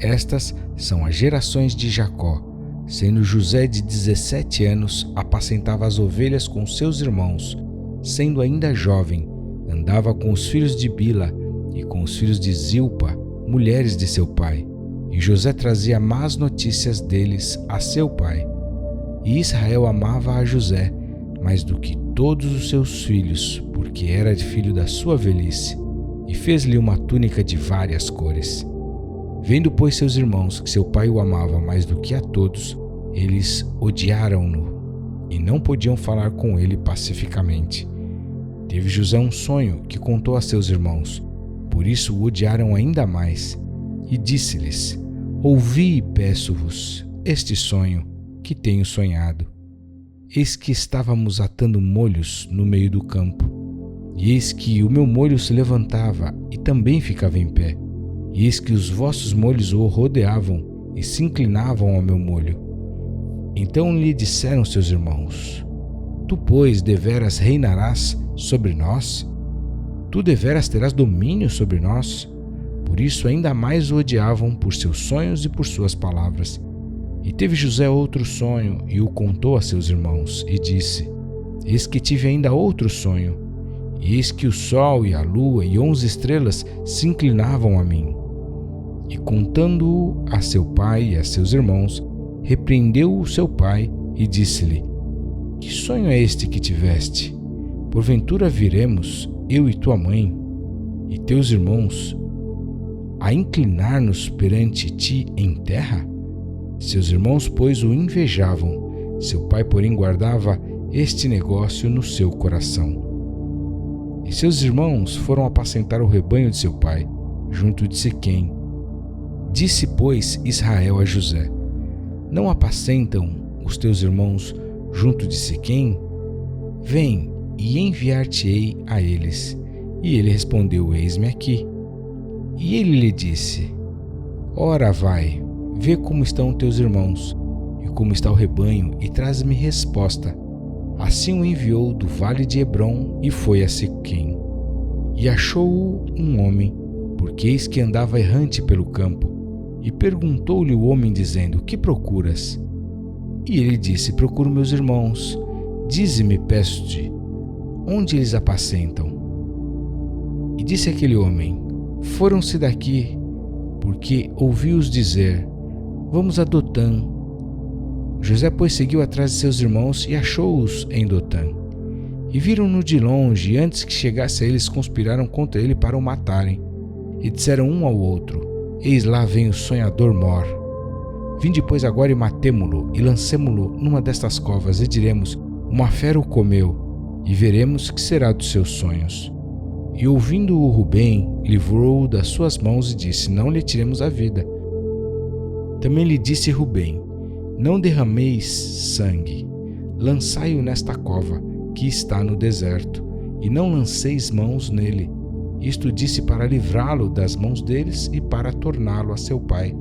Estas são as gerações de Jacó. Sendo José de 17 anos, apacentava as ovelhas com seus irmãos. Sendo ainda jovem, andava com os filhos de Bila e com os filhos de Zilpa, mulheres de seu pai. E José trazia más notícias deles a seu pai. E Israel amava a José mais do que todos os seus filhos, porque era filho da sua velhice, e fez-lhe uma túnica de várias cores. Vendo, pois, seus irmãos que seu pai o amava mais do que a todos, eles odiaram-no e não podiam falar com ele pacificamente. Teve José um sonho que contou a seus irmãos, por isso o odiaram ainda mais. E disse-lhes: Ouvi, peço-vos, este sonho que tenho sonhado. Eis que estávamos atando molhos no meio do campo, e eis que o meu molho se levantava e também ficava em pé, e eis que os vossos molhos o rodeavam e se inclinavam ao meu molho. Então lhe disseram seus irmãos: Tu, pois, deveras reinarás sobre nós? Tu deveras terás domínio sobre nós? Por isso ainda mais o odiavam por seus sonhos e por suas palavras. E teve José outro sonho, e o contou a seus irmãos, e disse: Eis que tive ainda outro sonho, e eis que o sol e a lua e 11 estrelas se inclinavam a mim. E contando-o a seu pai e a seus irmãos, repreendeu-o seu pai e disse-lhe: Que sonho é este que tiveste? Porventura viremos, eu e tua mãe, e teus irmãos, a inclinar-nos perante ti em terra? Seus irmãos, pois, o invejavam. Seu pai, porém, guardava este negócio no seu coração. E seus irmãos foram apacentar o rebanho de seu pai, junto de Siquém. Disse, pois, Israel a José: Não apacentam os teus irmãos junto de Siquém? Vem, e enviar-te-ei a eles. E ele respondeu: Eis-me aqui. E ele lhe disse: Ora, vai, vê como estão teus irmãos, e como está o rebanho, e traz-me resposta. Assim o enviou do vale de Hebrom, e foi a Siquém. E achou-o um homem, porque eis que andava errante pelo campo. E perguntou-lhe o homem, dizendo: Que procuras? E ele disse: Procuro meus irmãos. Dize-me, peço-te, onde eles apacentam? E disse aquele homem: Foram-se daqui, porque ouvi-os dizer: Vamos a Dotã. José, pois, seguiu atrás de seus irmãos e achou-os em Dotã. E viram-no de longe, e antes que chegasse a eles, conspiraram contra ele para o matarem. E disseram um ao outro: Eis lá vem o sonhador Mor. Vinde, pois, agora e matemo-lo, e lancemo-lo numa destas covas, e diremos: Uma fera o comeu, e veremos que será dos seus sonhos. E ouvindo-o Rubem, livrou-o das suas mãos e disse: Não lhe tiremos a vida. Também lhe disse Rubem: Não derrameis sangue, lançai-o nesta cova, que está no deserto, e não lanceis mãos nele. Isto disse para livrá-lo das mãos deles e para torná-lo a seu pai.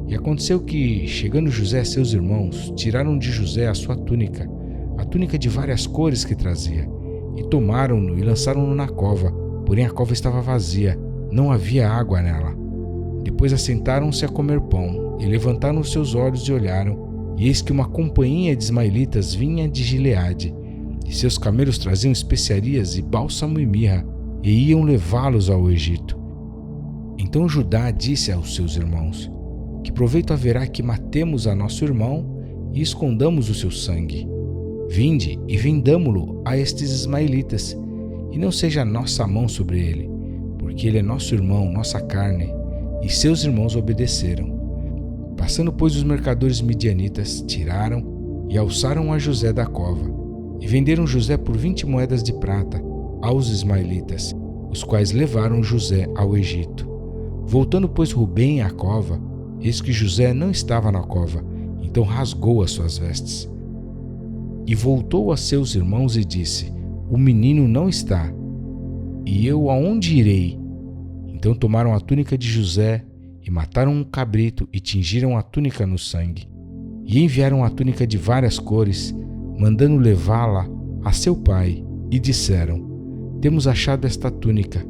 E aconteceu que, chegando José a seus irmãos, tiraram de José a sua túnica, a túnica de várias cores que trazia, e tomaram-no e lançaram-no na cova, porém a cova estava vazia, não havia água nela. Depois assentaram-se a comer pão, e levantaram os seus olhos e olharam, e eis que uma companhia de ismaelitas vinha de Gileade, e seus camelos traziam especiarias e bálsamo e mirra, e iam levá-los ao Egito. Então Judá disse aos seus irmãos: que proveito haverá que matemos a nosso irmão e escondamos o seu sangue? Vinde e vendamo-lo a estes ismaelitas, e não seja nossa mão sobre ele, porque ele é nosso irmão, nossa carne. E seus irmãos obedeceram. Passando, pois, os mercadores midianitas, tiraram e alçaram a José da cova, e venderam José por 20 moedas de prata aos ismaelitas, os quais levaram José ao Egito. Voltando, pois, Rubem à cova, eis que José não estava na cova, então rasgou as suas vestes. E voltou a seus irmãos e disse: o menino não está, e eu aonde irei? Então tomaram a túnica de José e mataram um cabrito e tingiram a túnica no sangue. E enviaram a túnica de várias cores, mandando levá-la a seu pai, e disseram: temos achado esta túnica.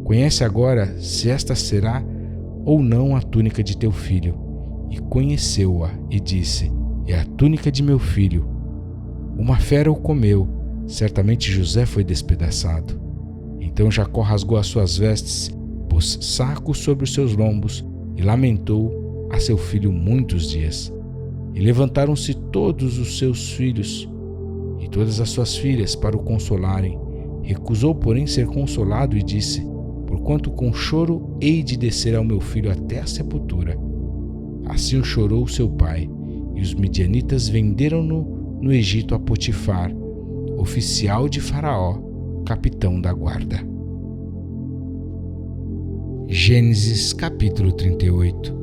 Conhece agora se esta será ou não a túnica de teu filho. E conheceu-a e disse: é a túnica de meu filho. Uma fera o comeu, certamente José foi despedaçado. Então Jacó rasgou as suas vestes, pôs saco sobre os seus lombos e lamentou a seu filho muitos dias. E levantaram-se todos os seus filhos e todas as suas filhas para o consolarem. Recusou, porém, ser consolado e disse: porquanto com choro hei de descer ao meu filho até a sepultura. Assim o chorou seu pai, e os midianitas venderam-no no Egito a Potifar, oficial de Faraó, capitão da guarda. Gênesis capítulo 38.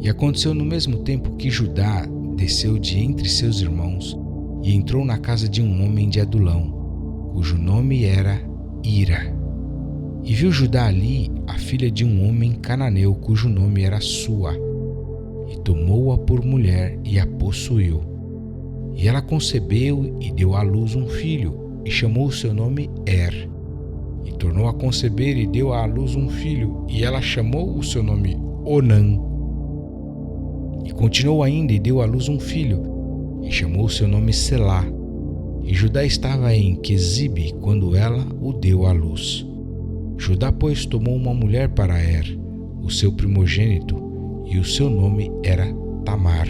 E aconteceu no mesmo tempo que Judá desceu de entre seus irmãos e entrou na casa de um homem de Adulão, cujo nome era Ira. E viu Judá ali a filha de um homem cananeu, cujo nome era Sua, e tomou-a por mulher e a possuiu. E ela concebeu e deu à luz um filho, e chamou o seu nome Er. E tornou a conceber e deu à luz um filho, e ela chamou o seu nome Onã. E continuou ainda e deu à luz um filho, e chamou o seu nome Selá. E Judá estava em Quezibe quando ela o deu à luz. Judá, pois, tomou uma mulher para Er, o seu primogênito, e o seu nome era Tamar.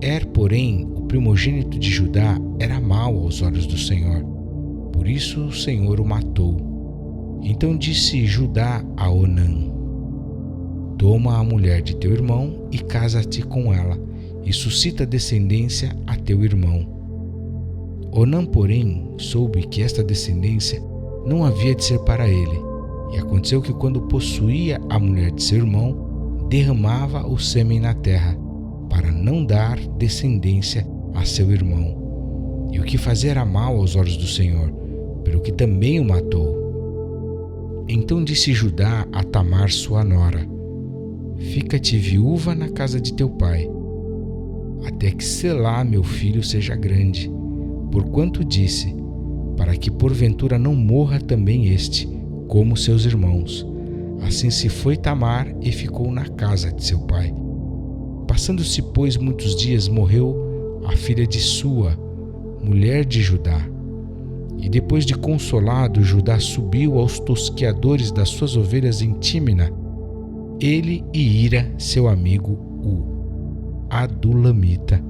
Er, porém, o primogênito de Judá, era mau aos olhos do Senhor, por isso o Senhor o matou. Então disse Judá a Onã: toma a mulher de teu irmão e casa-te com ela, e suscita descendência a teu irmão. Onã, porém, soube que esta descendência não havia de ser para ele, e aconteceu que quando possuía a mulher de seu irmão, derramava o sêmen na terra, para não dar descendência a seu irmão. E o que fazia era mal aos olhos do Senhor, pelo que também o matou. Então disse Judá a Tamar sua nora: fica-te viúva na casa de teu pai, até que Selá meu filho seja grande, porquanto disse: para que porventura não morra também este, como seus irmãos. Assim se foi Tamar e ficou na casa de seu pai. Passando-se, pois, muitos dias, morreu a filha de Sua, mulher de Judá. E depois de consolado, Judá subiu aos tosqueadores das suas ovelhas em Tímina, ele e Ira, seu amigo, o Adulamita.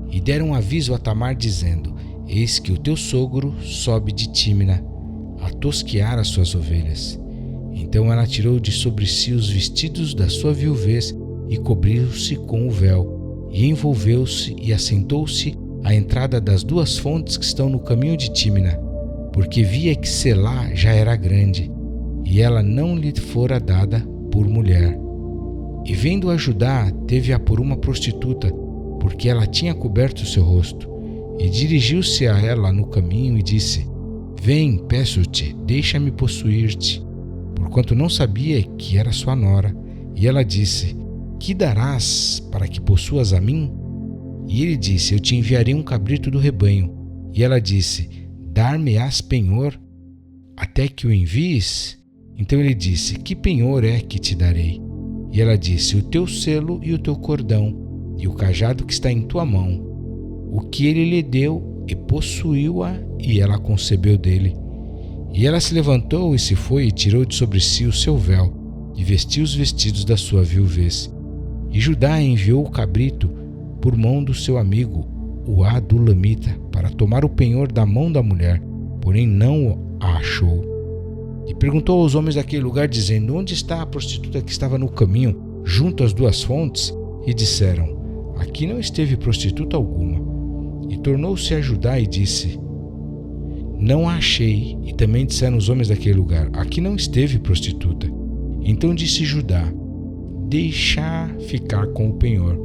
E deram aviso a Tamar, dizendo: eis que o teu sogro sobe de Tímina a tosquear as suas ovelhas. Então ela tirou de sobre si os vestidos da sua viuvez e cobriu-se com o véu, e envolveu-se e assentou-se à entrada das duas fontes que estão no caminho de Tímina, porque via que Selá já era grande, e ela não lhe fora dada por mulher. E vendo-a Judá, teve-a por uma prostituta, porque ela tinha coberto o seu rosto, e dirigiu-se a ela no caminho e disse: Vem, peço-te, deixa-me possuir-te, porquanto não sabia que era sua nora. E ela disse: Que darás para que possuas a mim? E ele disse: Eu te enviarei um cabrito do rebanho. E ela disse: Dar-me-ás penhor até que o envies? Então ele disse: Que penhor é que te darei? E ela disse: O teu selo e o teu cordão, e o cajado que está em tua mão. O que ele lhe deu, e possuiu-a, e ela concebeu dele. E ela se levantou e se foi, e tirou de sobre si o seu véu, e vestiu os vestidos da sua viuvez. E Judá enviou o cabrito por mão do seu amigo, o Adulamita, para tomar o penhor da mão da mulher, porém não a achou. E perguntou aos homens daquele lugar, dizendo: Onde está a prostituta que estava no caminho, junto às duas fontes? E disseram: Aqui não esteve prostituta alguma. E tornou-se a Judá e disse: Não a achei. E também disseram os homens daquele lugar: Aqui não esteve prostituta. Então disse Judá: Deixa ficar com o penhor,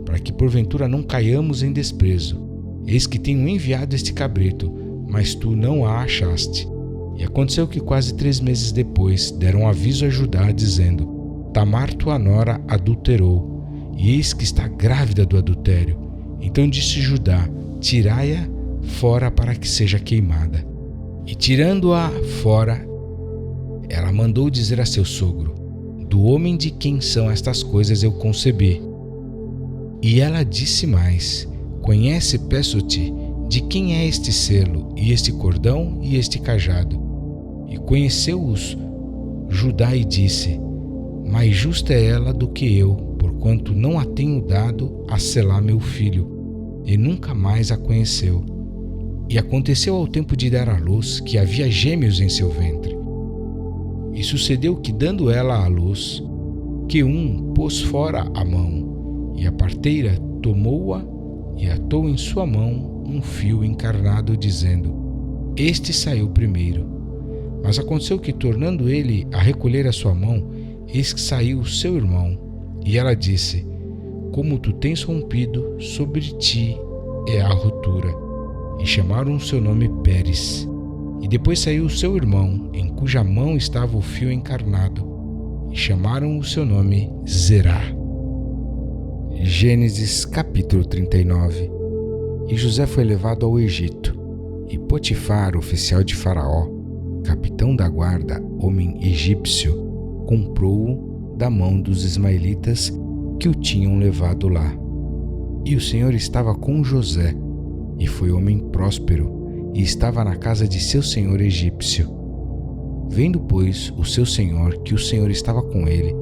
para que porventura não caiamos em desprezo. Eis que tenho enviado este cabrito, mas tu não a achaste. E aconteceu que quase 3 meses depois deram aviso a Judá, dizendo: Tamar tua nora adulterou, e eis que está grávida do adultério. Então disse Judá: Tirai-a fora para que seja queimada. E tirando-a fora, ela mandou dizer a seu sogro: Do homem de quem são estas coisas eu concebi. E ela disse mais: Conhece, peço-te, de quem é este selo, e este cordão, e este cajado? E conheceu-os Judá e disse: Mais justa é ela do que eu, porquanto não a tenho dado a selar meu filho. E nunca mais a conheceu. E aconteceu ao tempo de dar à luz, que havia gêmeos em seu ventre. E sucedeu que, dando ela à luz, que um pôs fora a mão, e a parteira tomou-a e atou em sua mão um fio encarnado, dizendo: Este saiu primeiro. Mas aconteceu que, tornando ele a recolher a sua mão, eis que saiu o seu irmão. E ela disse: Como tu tens rompido, sobre ti é a ruptura. E chamaram o seu nome Pérez. E depois saiu o seu irmão, em cuja mão estava o fio encarnado, e chamaram o seu nome Zerá. Gênesis capítulo 39. E José foi levado ao Egito, e Potifar, oficial de Faraó, capitão da guarda, homem egípcio, comprou-o da mão dos ismaelitas que o tinham levado lá. E o Senhor estava com José, e foi homem próspero, e estava na casa de seu senhor egípcio. Vendo, pois, o seu senhor que o Senhor estava com ele,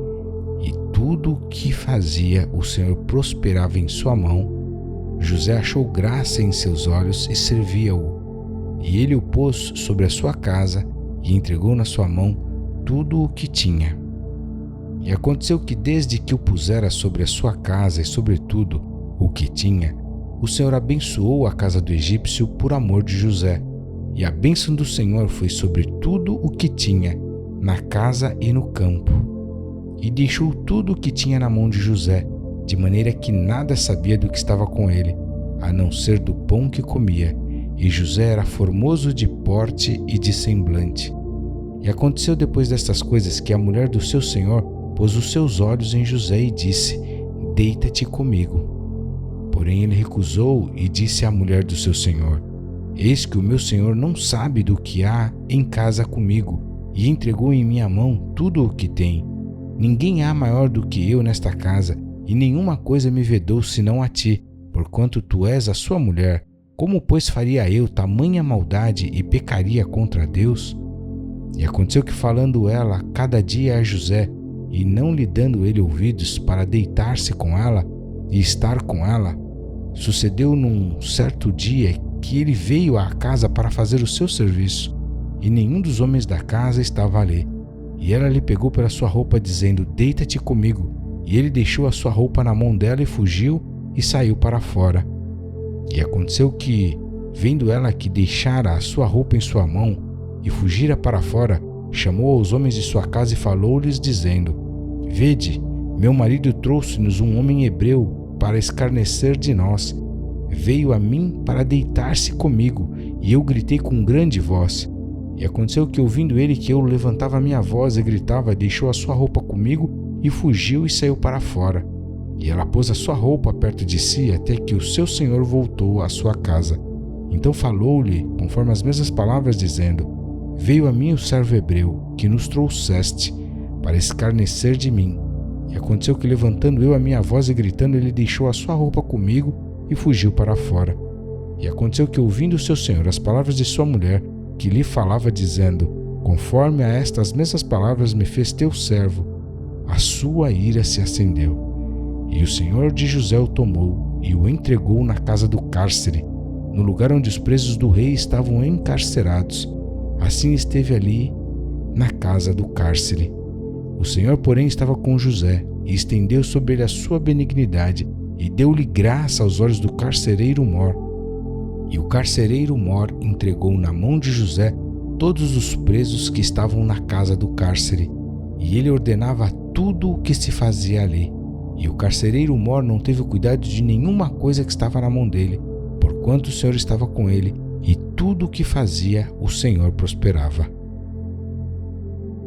e tudo o que fazia o Senhor prosperava em sua mão, José achou graça em seus olhos e servia-o. E ele o pôs sobre a sua casa e entregou na sua mão tudo o que tinha. E aconteceu que, desde que o pusera sobre a sua casa e sobre tudo o que tinha, o Senhor abençoou a casa do egípcio por amor de José. E a bênção do Senhor foi sobre tudo o que tinha, na casa e no campo. E deixou tudo o que tinha na mão de José, de maneira que nada sabia do que estava com ele, a não ser do pão que comia. E José era formoso de porte e de semblante. E aconteceu depois destas coisas que a mulher do seu senhor pôs os seus olhos em José e disse: Deita-te comigo. Porém ele recusou e disse à mulher do seu senhor: Eis que o meu senhor não sabe do que há em casa comigo, e entregou em minha mão tudo o que tem. Ninguém há maior do que eu nesta casa, e nenhuma coisa me vedou senão a ti, porquanto tu és a sua mulher. Como, pois, faria eu tamanha maldade e pecaria contra Deus? E aconteceu que, falando ela cada dia a José, e não lhe dando ele ouvidos para deitar-se com ela e estar com ela, sucedeu num certo dia que ele veio à casa para fazer o seu serviço, e nenhum dos homens da casa estava ali. E ela lhe pegou pela sua roupa, dizendo: Deita-te comigo. E ele deixou a sua roupa na mão dela e fugiu e saiu para fora. E aconteceu que, vendo ela que deixara a sua roupa em sua mão e fugira para fora, chamou aos homens de sua casa e falou-lhes, dizendo: Vede, meu marido trouxe-nos um homem hebreu para escarnecer de nós. Veio a mim para deitar-se comigo, e eu gritei com grande voz. E aconteceu que, ouvindo ele que eu levantava a minha voz e gritava, deixou a sua roupa comigo e fugiu e saiu para fora. E ela pôs a sua roupa perto de si até que o seu senhor voltou à sua casa. Então falou-lhe conforme as mesmas palavras, dizendo: Veio a mim o servo hebreu, que nos trouxeste, para escarnecer de mim. E aconteceu que, levantando eu a minha voz e gritando, ele deixou a sua roupa comigo e fugiu para fora. E aconteceu que, ouvindo o seu senhor as palavras de sua mulher, que lhe falava, dizendo: Conforme a estas mesmas palavras me fez teu servo, a sua ira se acendeu. E o senhor de José o tomou e o entregou na casa do cárcere, no lugar onde os presos do rei estavam encarcerados. Assim esteve ali na casa do cárcere. O Senhor, porém, estava com José e estendeu sobre ele a sua benignidade e deu-lhe graça aos olhos do carcereiro mor. E o carcereiro mor entregou na mão de José todos os presos que estavam na casa do cárcere, e ele ordenava tudo o que se fazia ali. E o carcereiro mor não teve cuidado de nenhuma coisa que estava na mão dele, porquanto o Senhor estava com ele, e tudo o que fazia o Senhor prosperava.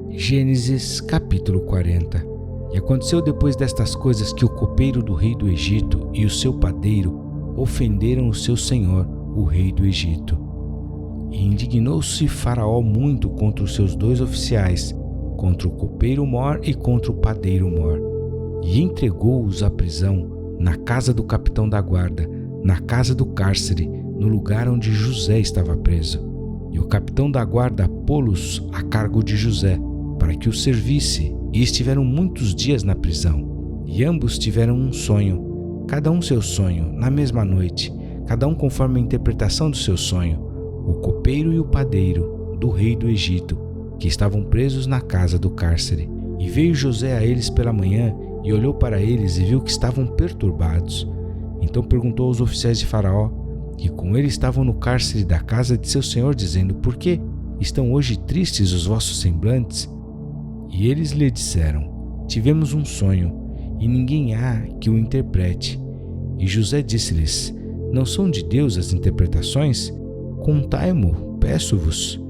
Gênesis capítulo 40. E aconteceu depois destas coisas que o copeiro do rei do Egito e o seu padeiro ofenderam o seu senhor, o rei do Egito. E indignou-se Faraó muito contra os seus dois oficiais, contra o copeiro mor e contra o padeiro mor, e entregou-os à prisão na casa do capitão da guarda, na casa do cárcere, no lugar onde José estava preso. E o capitão da guarda pô-los a cargo de José, para que o servisse, e estiveram muitos dias na prisão. E ambos tiveram um sonho, cada um seu sonho, na mesma noite, cada um conforme a interpretação do seu sonho, o copeiro e o padeiro do rei do Egito, que estavam presos na casa do cárcere. E veio José a eles pela manhã, e olhou para eles e viu que estavam perturbados. Então perguntou aos oficiais de Faraó, que com ele estavam no cárcere da casa de seu senhor, dizendo: Por que estão hoje tristes os vossos semblantes? E eles lhe disseram: Tivemos um sonho, e ninguém há que o interprete. E José disse-lhes: Não são de Deus as interpretações? Contai-mo, peço-vos.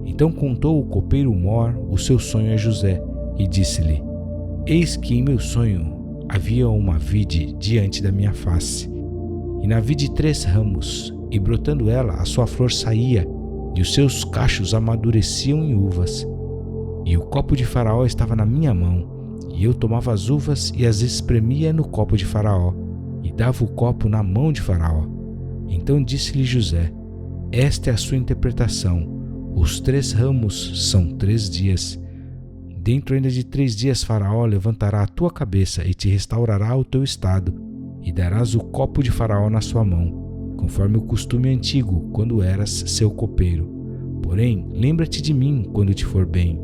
Então contou o copeiro mor o seu sonho a José, e disse-lhe: Eis que em meu sonho havia uma vide diante da minha face, e na vide 3 ramos, e brotando ela, a sua flor saía, e os seus cachos amadureciam em uvas. E o copo de Faraó estava na minha mão, e eu tomava as uvas e as espremia no copo de Faraó, e dava o copo na mão de Faraó. Então disse-lhe José: Esta é a sua interpretação. Os 3 ramos são 3 dias. Dentro ainda de 3 dias Faraó levantará a tua cabeça e te restaurará o teu estado, e darás o copo de Faraó na sua mão, conforme o costume antigo, quando eras seu copeiro. Porém, lembra-te de mim quando te for bem.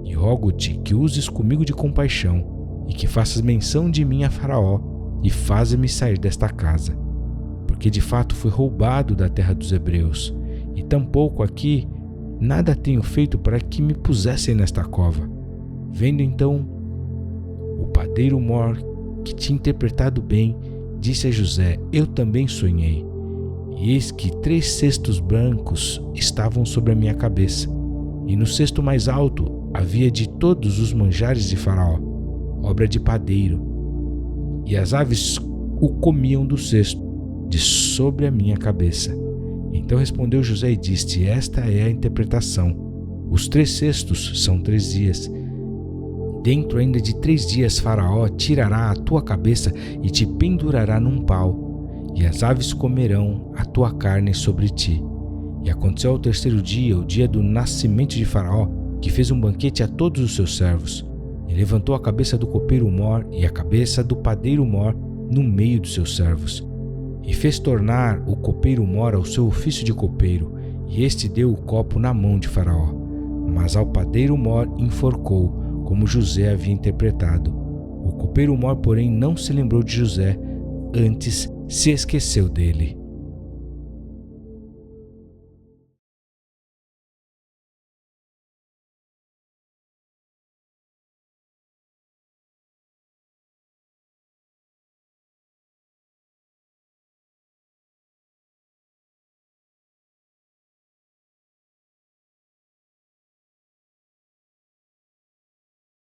E rogo-te que uses comigo de compaixão, e que faças menção de mim a Faraó, e faze-me sair desta casa. Porque de fato fui roubado da terra dos hebreus, e tampouco aqui nada tenho feito para que me pusessem nesta cova. Vendo então o padeiro mor que tinha interpretado bem, disse a José: Eu também sonhei, e eis que 3 cestos brancos estavam sobre a minha cabeça, e no cesto mais alto havia de todos os manjares de Faraó, obra de padeiro, e as aves o comiam do cesto, de sobre a minha cabeça. Então respondeu José e disse: Esta é a interpretação. Os 3 cestos são 3 dias. Dentro ainda de 3 dias Faraó tirará a tua cabeça e te pendurará num pau, e as aves comerão a tua carne sobre ti. E aconteceu ao 3º dia, o dia do nascimento de Faraó, que fez um banquete a todos os seus servos, e levantou a cabeça do copeiro mor e a cabeça do padeiro mor no meio dos seus servos, e fez tornar o copeiro mor ao seu ofício de copeiro, e este deu o copo na mão de Faraó. Mas ao padeiro mor enforcou, como José havia interpretado. O copeiro mor, porém, não se lembrou de José, antes se esqueceu dele.